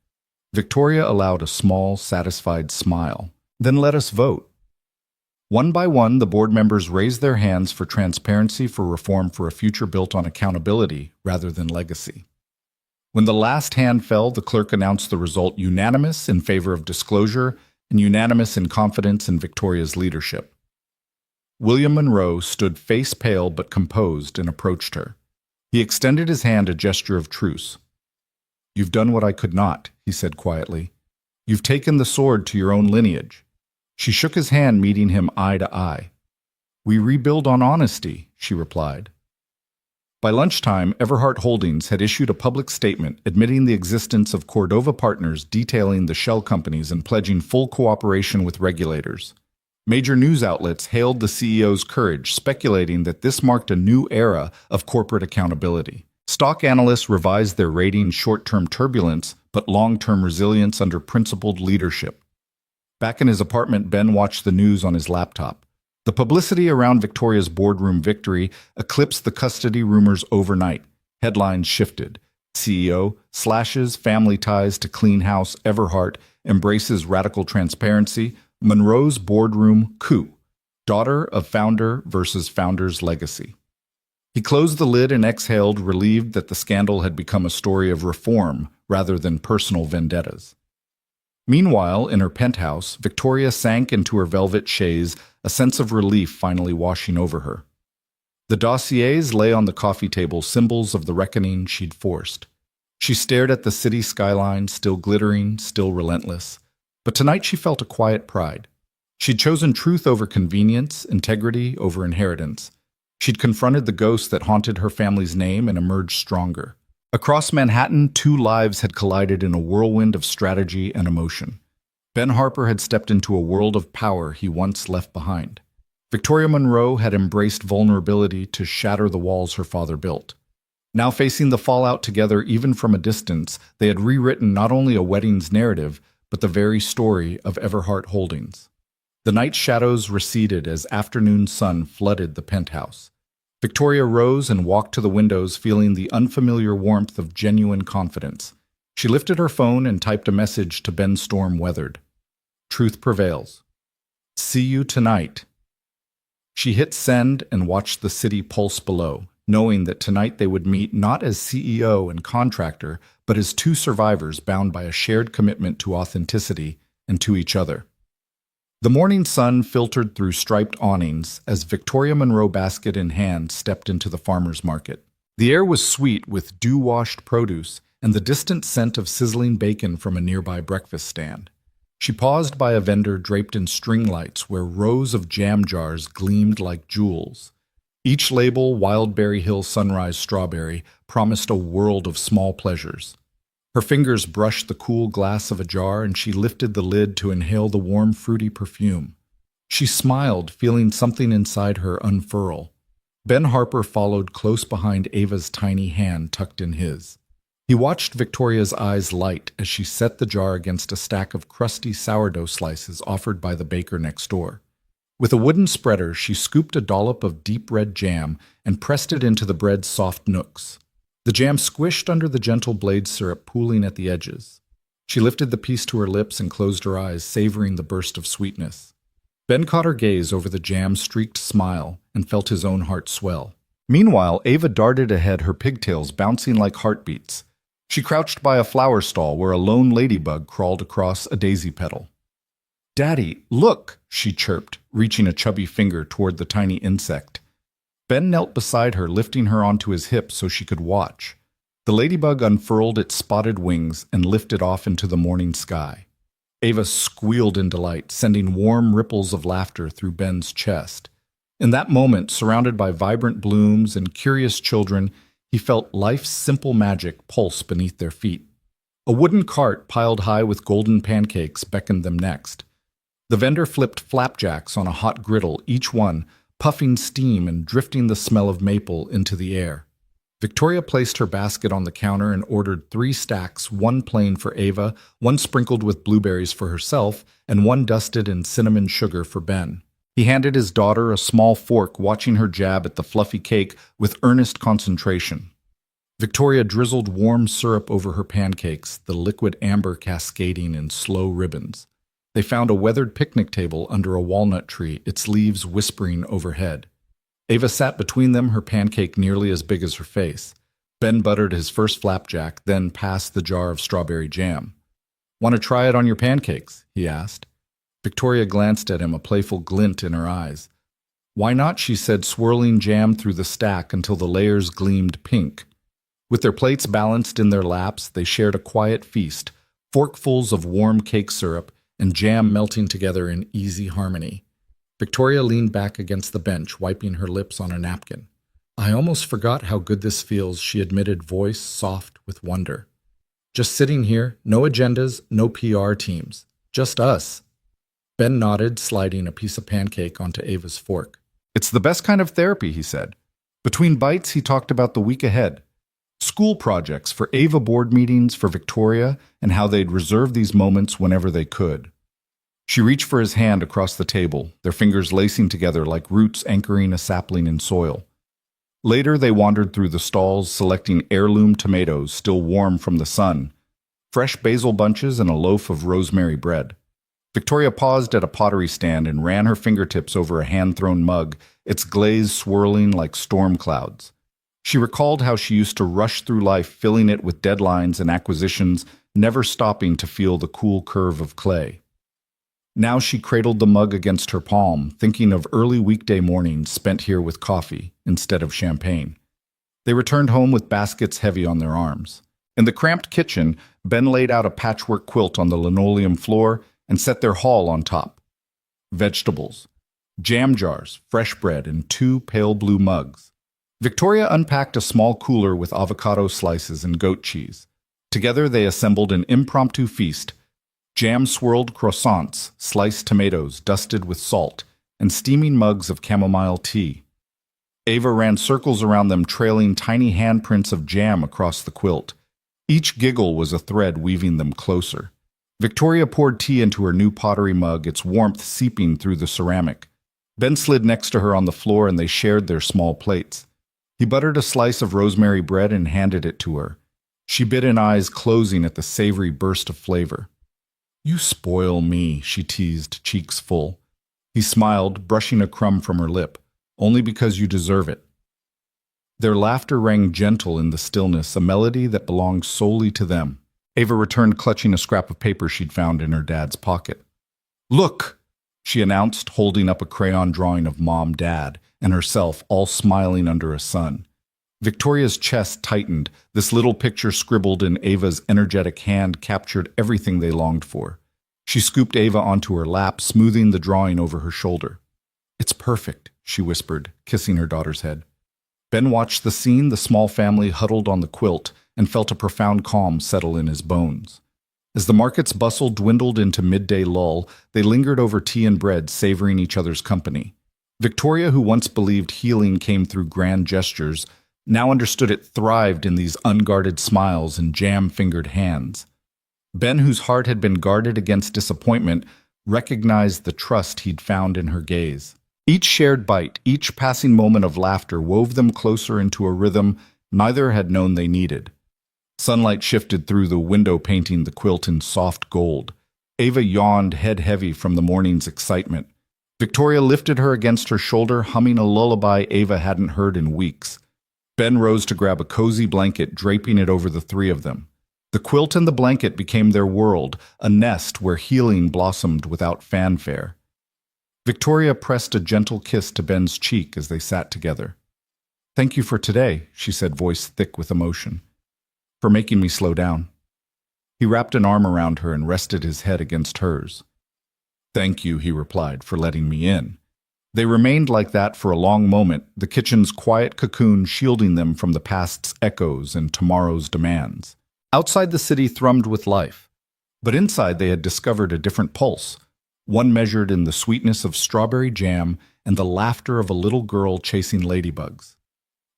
Victoria allowed a small, satisfied smile. Then let us vote. One by one, the board members raised their hands for transparency, for reform, for a future built on accountability rather than legacy. When the last hand fell, the clerk announced the result unanimous in favor of disclosure and unanimous in confidence in Victoria's leadership. William Monroe stood face pale but composed and approached her. He extended his hand, a gesture of truce. You've done what I could not, he said quietly. You've taken the sword to your own lineage. She shook his hand, meeting him eye to eye. We rebuild on honesty, she replied. By lunchtime, Everhart Holdings had issued a public statement admitting the existence of Cordova Partners, detailing the shell companies and pledging full cooperation with regulators. Major news outlets hailed the CEO's courage, speculating that this marked a new era of corporate accountability. Stock analysts revised their rating, short-term turbulence, but long-term resilience under principled leadership. Back in his apartment, Ben watched the news on his laptop. The publicity around Victoria's boardroom victory eclipsed the custody rumors overnight. Headlines shifted. CEO slashes family ties to clean house. Everhart embraces radical transparency. Monroe's boardroom coup. Daughter of founder versus founder's legacy. He closed the lid and exhaled, relieved that the scandal had become a story of reform rather than personal vendettas. Meanwhile, in her penthouse, Victoria sank into her velvet chaise, a sense of relief finally washing over her. The dossiers lay on the coffee table, symbols of the reckoning she'd forced. She stared at the city skyline, still glittering, still relentless. But tonight she felt a quiet pride. She'd chosen truth over convenience, integrity over inheritance. She'd confronted the ghost that haunted her family's name and emerged stronger. Across Manhattan, two lives had collided in a whirlwind of strategy and emotion. Ben Harper had stepped into a world of power he once left behind. Victoria Monroe had embraced vulnerability to shatter the walls her father built. Now facing the fallout together, even from a distance, they had rewritten not only a wedding's narrative, but the very story of Everhart Holdings. The night shadows receded as afternoon sun flooded the penthouse. Victoria rose and walked to the windows, feeling the unfamiliar warmth of genuine confidence. She lifted her phone and typed a message to Ben Storm Weathered. Truth prevails. See you tonight. She hit send and watched the city pulse below, knowing that tonight they would meet not as CEO and contractor, but as two survivors bound by a shared commitment to authenticity and to each other. The morning sun filtered through striped awnings as Victoria Monroe, basket in hand, stepped into the farmer's market. The air was sweet with dew-washed produce and the distant scent of sizzling bacon from a nearby breakfast stand. She paused by a vendor draped in string lights where rows of jam jars gleamed like jewels. Each label, Wildberry Hill Sunrise Strawberry, promised a world of small pleasures. Her fingers brushed the cool glass of a jar and she lifted the lid to inhale the warm, fruity perfume. She smiled, feeling something inside her unfurl. Ben Harper followed close behind Ava's tiny hand tucked in his. He watched Victoria's eyes light as she set the jar against a stack of crusty sourdough slices offered by the baker next door. With a wooden spreader, she scooped a dollop of deep red jam and pressed it into the bread's soft nooks. The jam squished under the gentle blade syrup pooling at the edges. She lifted the piece to her lips and closed her eyes, savoring the burst of sweetness. Ben caught her gaze over the jam-streaked smile and felt his own heart swell. Meanwhile, Ava darted ahead, her pigtails bouncing like heartbeats. She crouched by a flower stall where a lone ladybug crawled across a daisy petal. "Daddy, look!" she chirped, reaching a chubby finger toward the tiny insect. Ben knelt beside her, lifting her onto his hip so she could watch. The ladybug unfurled its spotted wings and lifted off into the morning sky. Ava squealed in delight, sending warm ripples of laughter through Ben's chest. In that moment, surrounded by vibrant blooms and curious children, he felt life's simple magic pulse beneath their feet. A wooden cart piled high with golden pancakes beckoned them next. The vendor flipped flapjacks on a hot griddle, each one puffing steam and drifting the smell of maple into the air. Victoria placed her basket on the counter and ordered 3 stacks, 1 plain for Ava, 1 sprinkled with blueberries for herself, and 1 dusted in cinnamon sugar for Ben. He handed his daughter a small fork, watching her jab at the fluffy cake with earnest concentration. Victoria drizzled warm syrup over her pancakes, the liquid amber cascading in slow ribbons. They found a weathered picnic table under a walnut tree, its leaves whispering overhead. Ava sat between them, her pancake nearly as big as her face. Ben buttered his first flapjack, then passed the jar of strawberry jam. "Want to try it on your pancakes?" he asked. Victoria glanced at him, a playful glint in her eyes. "Why not?" she said, swirling jam through the stack until the layers gleamed pink. With their plates balanced in their laps, they shared a quiet feast, forkfuls of warm cake syrup and jam melting together in easy harmony. Victoria leaned back against the bench, wiping her lips on a napkin. "I almost forgot how good this feels," she admitted, voice soft with wonder. "Just sitting here, no agendas, no PR teams. Just us." Ben nodded, sliding a piece of pancake onto Ava's fork. "It's the best kind of therapy," he said. Between bites, he talked about the week ahead. School projects for Ava, board meetings for Victoria, and how they'd reserve these moments whenever they could. She reached for his hand across the table, their fingers lacing together like roots anchoring a sapling in soil. Later, they wandered through the stalls, selecting heirloom tomatoes still warm from the sun, fresh basil bunches, and a loaf of rosemary bread. Victoria paused at a pottery stand and ran her fingertips over a hand-thrown mug, its glaze swirling like storm clouds. She recalled how she used to rush through life, filling it with deadlines and acquisitions, never stopping to feel the cool curve of clay. Now she cradled the mug against her palm, thinking of early weekday mornings spent here with coffee instead of champagne. They returned home with baskets heavy on their arms. In the cramped kitchen, Ben laid out a patchwork quilt on the linoleum floor and set their haul on top. Vegetables, jam jars, fresh bread, and 2 pale blue mugs. Victoria unpacked a small cooler with avocado slices and goat cheese. Together they assembled an impromptu feast: jam-swirled croissants, sliced tomatoes dusted with salt, and steaming mugs of chamomile tea. Ava ran circles around them, trailing tiny handprints of jam across the quilt. Each giggle was a thread weaving them closer. Victoria poured tea into her new pottery mug, its warmth seeping through the ceramic. Ben slid next to her on the floor and they shared their small plates. He buttered a slice of rosemary bread and handed it to her. She bit in, eyes closing at the savory burst of flavor. "You spoil me," she teased, cheeks full. He smiled, brushing a crumb from her lip. "Only because you deserve it." Their laughter rang gentle in the stillness, a melody that belonged solely to them. Ava returned, clutching a scrap of paper she'd found in her dad's pocket. "Look!" she announced, holding up a crayon drawing of Mom, Dad, and herself, all smiling under a sun. Victoria's chest tightened. This little picture scribbled in Ava's energetic hand captured everything they longed for. She scooped Ava onto her lap, smoothing the drawing over her shoulder. "It's perfect," she whispered, kissing her daughter's head. Ben watched the scene, the small family huddled on the quilt, and felt a profound calm settle in his bones. As the market's bustle dwindled into midday lull, they lingered over tea and bread, savoring each other's company. Victoria, who once believed healing came through grand gestures, now understood it thrived in these unguarded smiles and jam-fingered hands. Ben, whose heart had been guarded against disappointment, recognized the trust he'd found in her gaze. Each shared bite, each passing moment of laughter wove them closer into a rhythm neither had known they needed. Sunlight shifted through the window, painting the quilt in soft gold. Ava yawned, head heavy from the morning's excitement. Victoria lifted her against her shoulder, humming a lullaby Ava hadn't heard in weeks. Ben rose to grab a cozy blanket, draping it over the three of them. The quilt and the blanket became their world, a nest where healing blossomed without fanfare. Victoria pressed a gentle kiss to Ben's cheek as they sat together. "Thank you for today," she said, voice thick with emotion. "For making me slow down." He wrapped an arm around her and rested his head against hers. "Thank you," he replied, "for letting me in." They remained like that for a long moment, the kitchen's quiet cocoon shielding them from the past's echoes and tomorrow's demands. Outside the city thrummed with life, but inside they had discovered a different pulse, one measured in the sweetness of strawberry jam and the laughter of a little girl chasing ladybugs.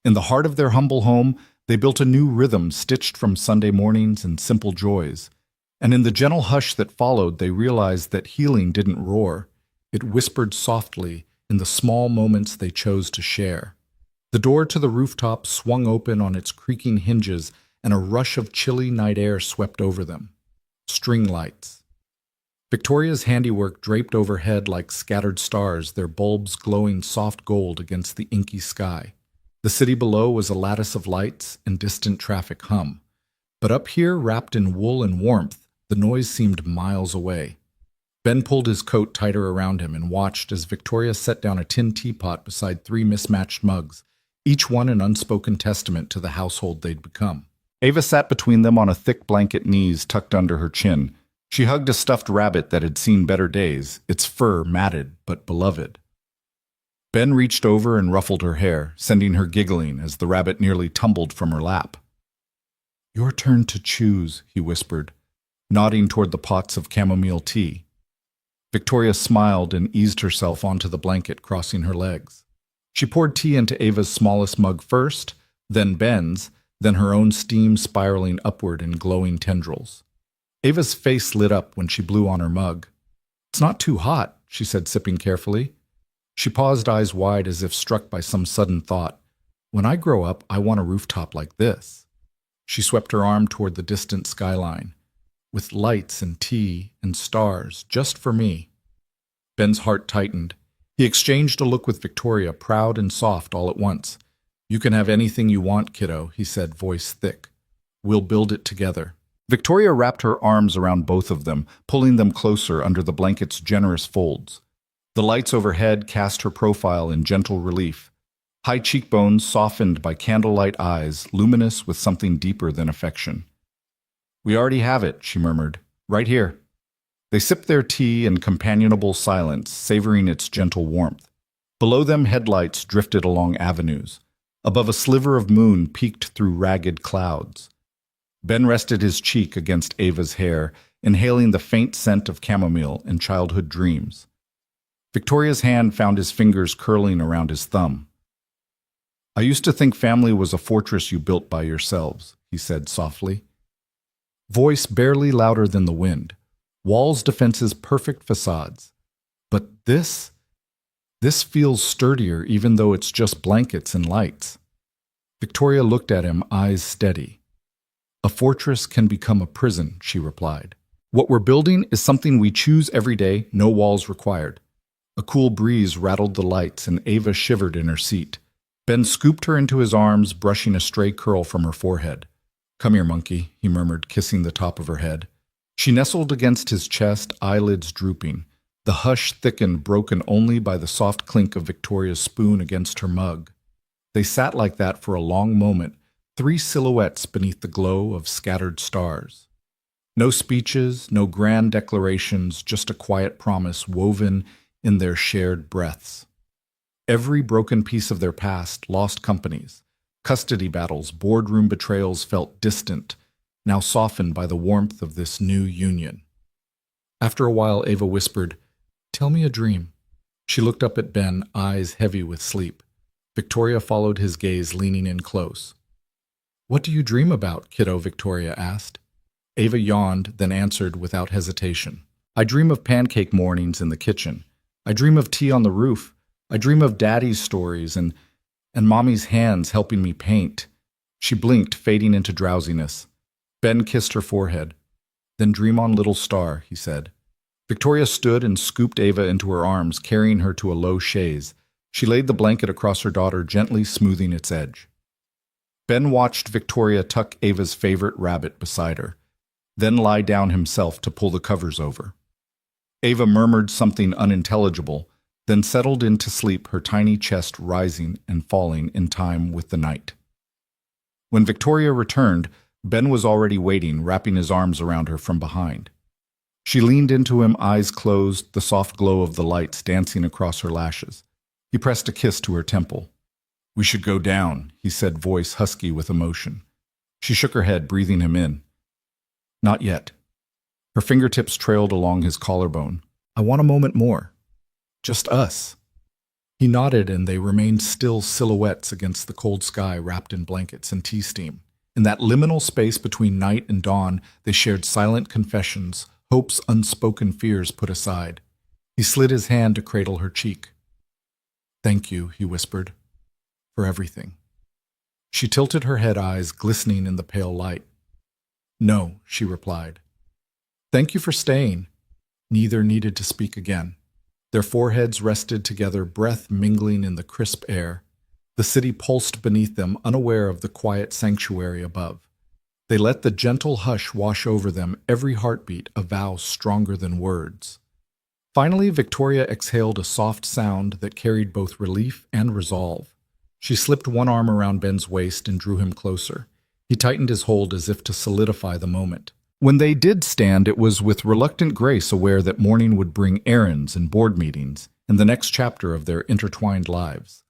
In the heart of their humble home, they built a new rhythm stitched from Sunday mornings and simple joys. And in the gentle hush that followed, they realized that healing didn't roar. It whispered softly in the small moments they chose to share. The door to the rooftop swung open on its creaking hinges, and a rush of chilly night air swept over them. String lights. Victoria's handiwork draped overhead like scattered stars, their bulbs glowing soft gold against the inky sky. The city below was a lattice of lights and distant traffic hum. But up here, wrapped in wool and warmth, the noise seemed miles away. Ben pulled his coat tighter around him and watched as Victoria set down a tin teapot beside three mismatched mugs, each one an unspoken testament to the household they'd become. Ava sat between them on a thick blanket, knees tucked under her chin. She hugged a stuffed rabbit that had seen better days, its fur matted but beloved. Ben reached over and ruffled her hair, sending her giggling as the rabbit nearly tumbled from her lap. "Your turn to choose," he whispered, nodding toward the pots of chamomile tea. Victoria smiled and eased herself onto the blanket, crossing her legs. She poured tea into Ava's smallest mug first, then Ben's, then her own steam spiraling upward in glowing tendrils. Ava's face lit up when she blew on her mug. "It's not too hot," she said, sipping carefully. She paused, eyes wide as if struck by some sudden thought. "When I grow up, I want a rooftop like this." She swept her arm toward the distant skyline. "With lights and tea and stars, just for me." Ben's heart tightened. He exchanged a look with Victoria, proud and soft all at once. "You can have anything you want, kiddo," he said, voice thick. "We'll build it together." Victoria wrapped her arms around both of them, pulling them closer under the blanket's generous folds. The lights overhead cast her profile in gentle relief. High cheekbones softened by candlelight eyes, luminous with something deeper than affection. "We already have it," she murmured. "Right here." They sipped their tea in companionable silence, savoring its gentle warmth. Below them, headlights drifted along avenues. Above, a sliver of moon peeked through ragged clouds. Ben rested his cheek against Ava's hair, inhaling the faint scent of chamomile and childhood dreams. Victoria's hand found his fingers curling around his thumb. "I used to think family was a fortress you built by yourselves," he said softly. Voice barely louder than the wind. Walls, defenses, perfect facades. But this feels sturdier even though it's just blankets and lights. Victoria looked at him, eyes steady. "A fortress can become a prison," she replied. "What we're building is something we choose every day, no walls required." A cool breeze rattled the lights and Ava shivered in her seat. Ben scooped her into his arms, brushing a stray curl from her forehead. "Come here, monkey," he murmured, kissing the top of her head. She nestled against his chest, eyelids drooping. The hush thickened, broken only by the soft clink of Victoria's spoon against her mug. They sat like that for a long moment, three silhouettes beneath the glow of scattered stars. No speeches, no grand declarations, just a quiet promise woven in their shared breaths. Every broken piece of their past, lost companies, custody battles, boardroom betrayals felt distant, now softened by the warmth of this new union. After a while, Ava whispered, "Tell me a dream." She looked up at Ben, eyes heavy with sleep. Victoria followed his gaze, leaning in close. "What do you dream about, kiddo?" Victoria asked. Ava yawned, then answered without hesitation. "I dream of pancake mornings in the kitchen. I dream of tea on the roof. I dream of Daddy's stories and Mommy's hands helping me paint." She blinked, fading into drowsiness. Ben kissed her forehead. "Then dream on, little star," he said. Victoria stood and scooped Ava into her arms, carrying her to a low chaise. She laid the blanket across her daughter, gently smoothing its edge. Ben watched Victoria tuck Ava's favorite rabbit beside her, then lie down himself to pull the covers over. Ava murmured something unintelligible, then settled into sleep, her tiny chest rising and falling in time with the night. When Victoria returned, Ben was already waiting, wrapping his arms around her from behind. She leaned into him, eyes closed, the soft glow of the lights dancing across her lashes. He pressed a kiss to her temple. "We should go down," he said, voice husky with emotion. She shook her head, breathing him in. "Not yet." Her fingertips trailed along his collarbone. "I want a moment more. Just us." He nodded, and they remained still silhouettes against the cold sky, wrapped in blankets and tea steam. In that liminal space between night and dawn, they shared silent confessions, hopes, unspoken fears put aside. He slid his hand to cradle her cheek. "Thank you," he whispered, "for everything." She tilted her head, eyes glistening in the pale light. "No," she replied. "Thank you for staying." Neither needed to speak again. Their foreheads rested together, breath mingling in the crisp air. The city pulsed beneath them, unaware of the quiet sanctuary above. They let the gentle hush wash over them, every heartbeat a vow stronger than words. Finally, Victoria exhaled a soft sound that carried both relief and resolve. She slipped one arm around Ben's waist and drew him closer. He tightened his hold as if to solidify the moment. When they did stand, it was with reluctant grace, aware that morning would bring errands and board meetings and the next chapter of their intertwined lives.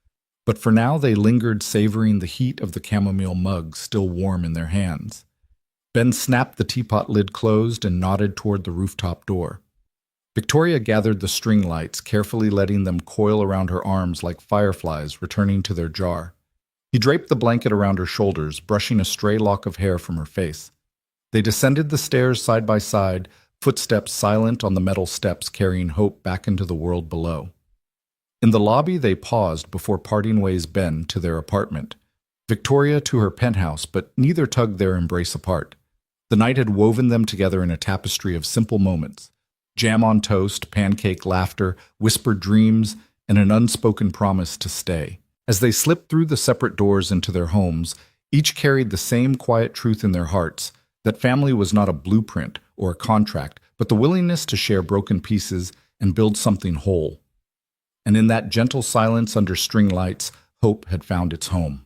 But for now they lingered, savoring the heat of the chamomile mug still warm in their hands. Ben snapped the teapot lid closed and nodded toward the rooftop door. Victoria gathered the string lights, carefully letting them coil around her arms like fireflies returning to their jar. He draped the blanket around her shoulders, brushing a stray lock of hair from her face. They descended the stairs side by side, footsteps silent on the metal steps, carrying hope back into the world below. In the lobby, they paused before parting ways, Ben to their apartment, Victoria to her penthouse, but neither tugged their embrace apart. The night had woven them together in a tapestry of simple moments: jam on toast, pancake laughter, whispered dreams, and an unspoken promise to stay. As they slipped through the separate doors into their homes, each carried the same quiet truth in their hearts, that family was not a blueprint or a contract, but the willingness to share broken pieces and build something whole. And in that gentle silence under string lights, hope had found its home.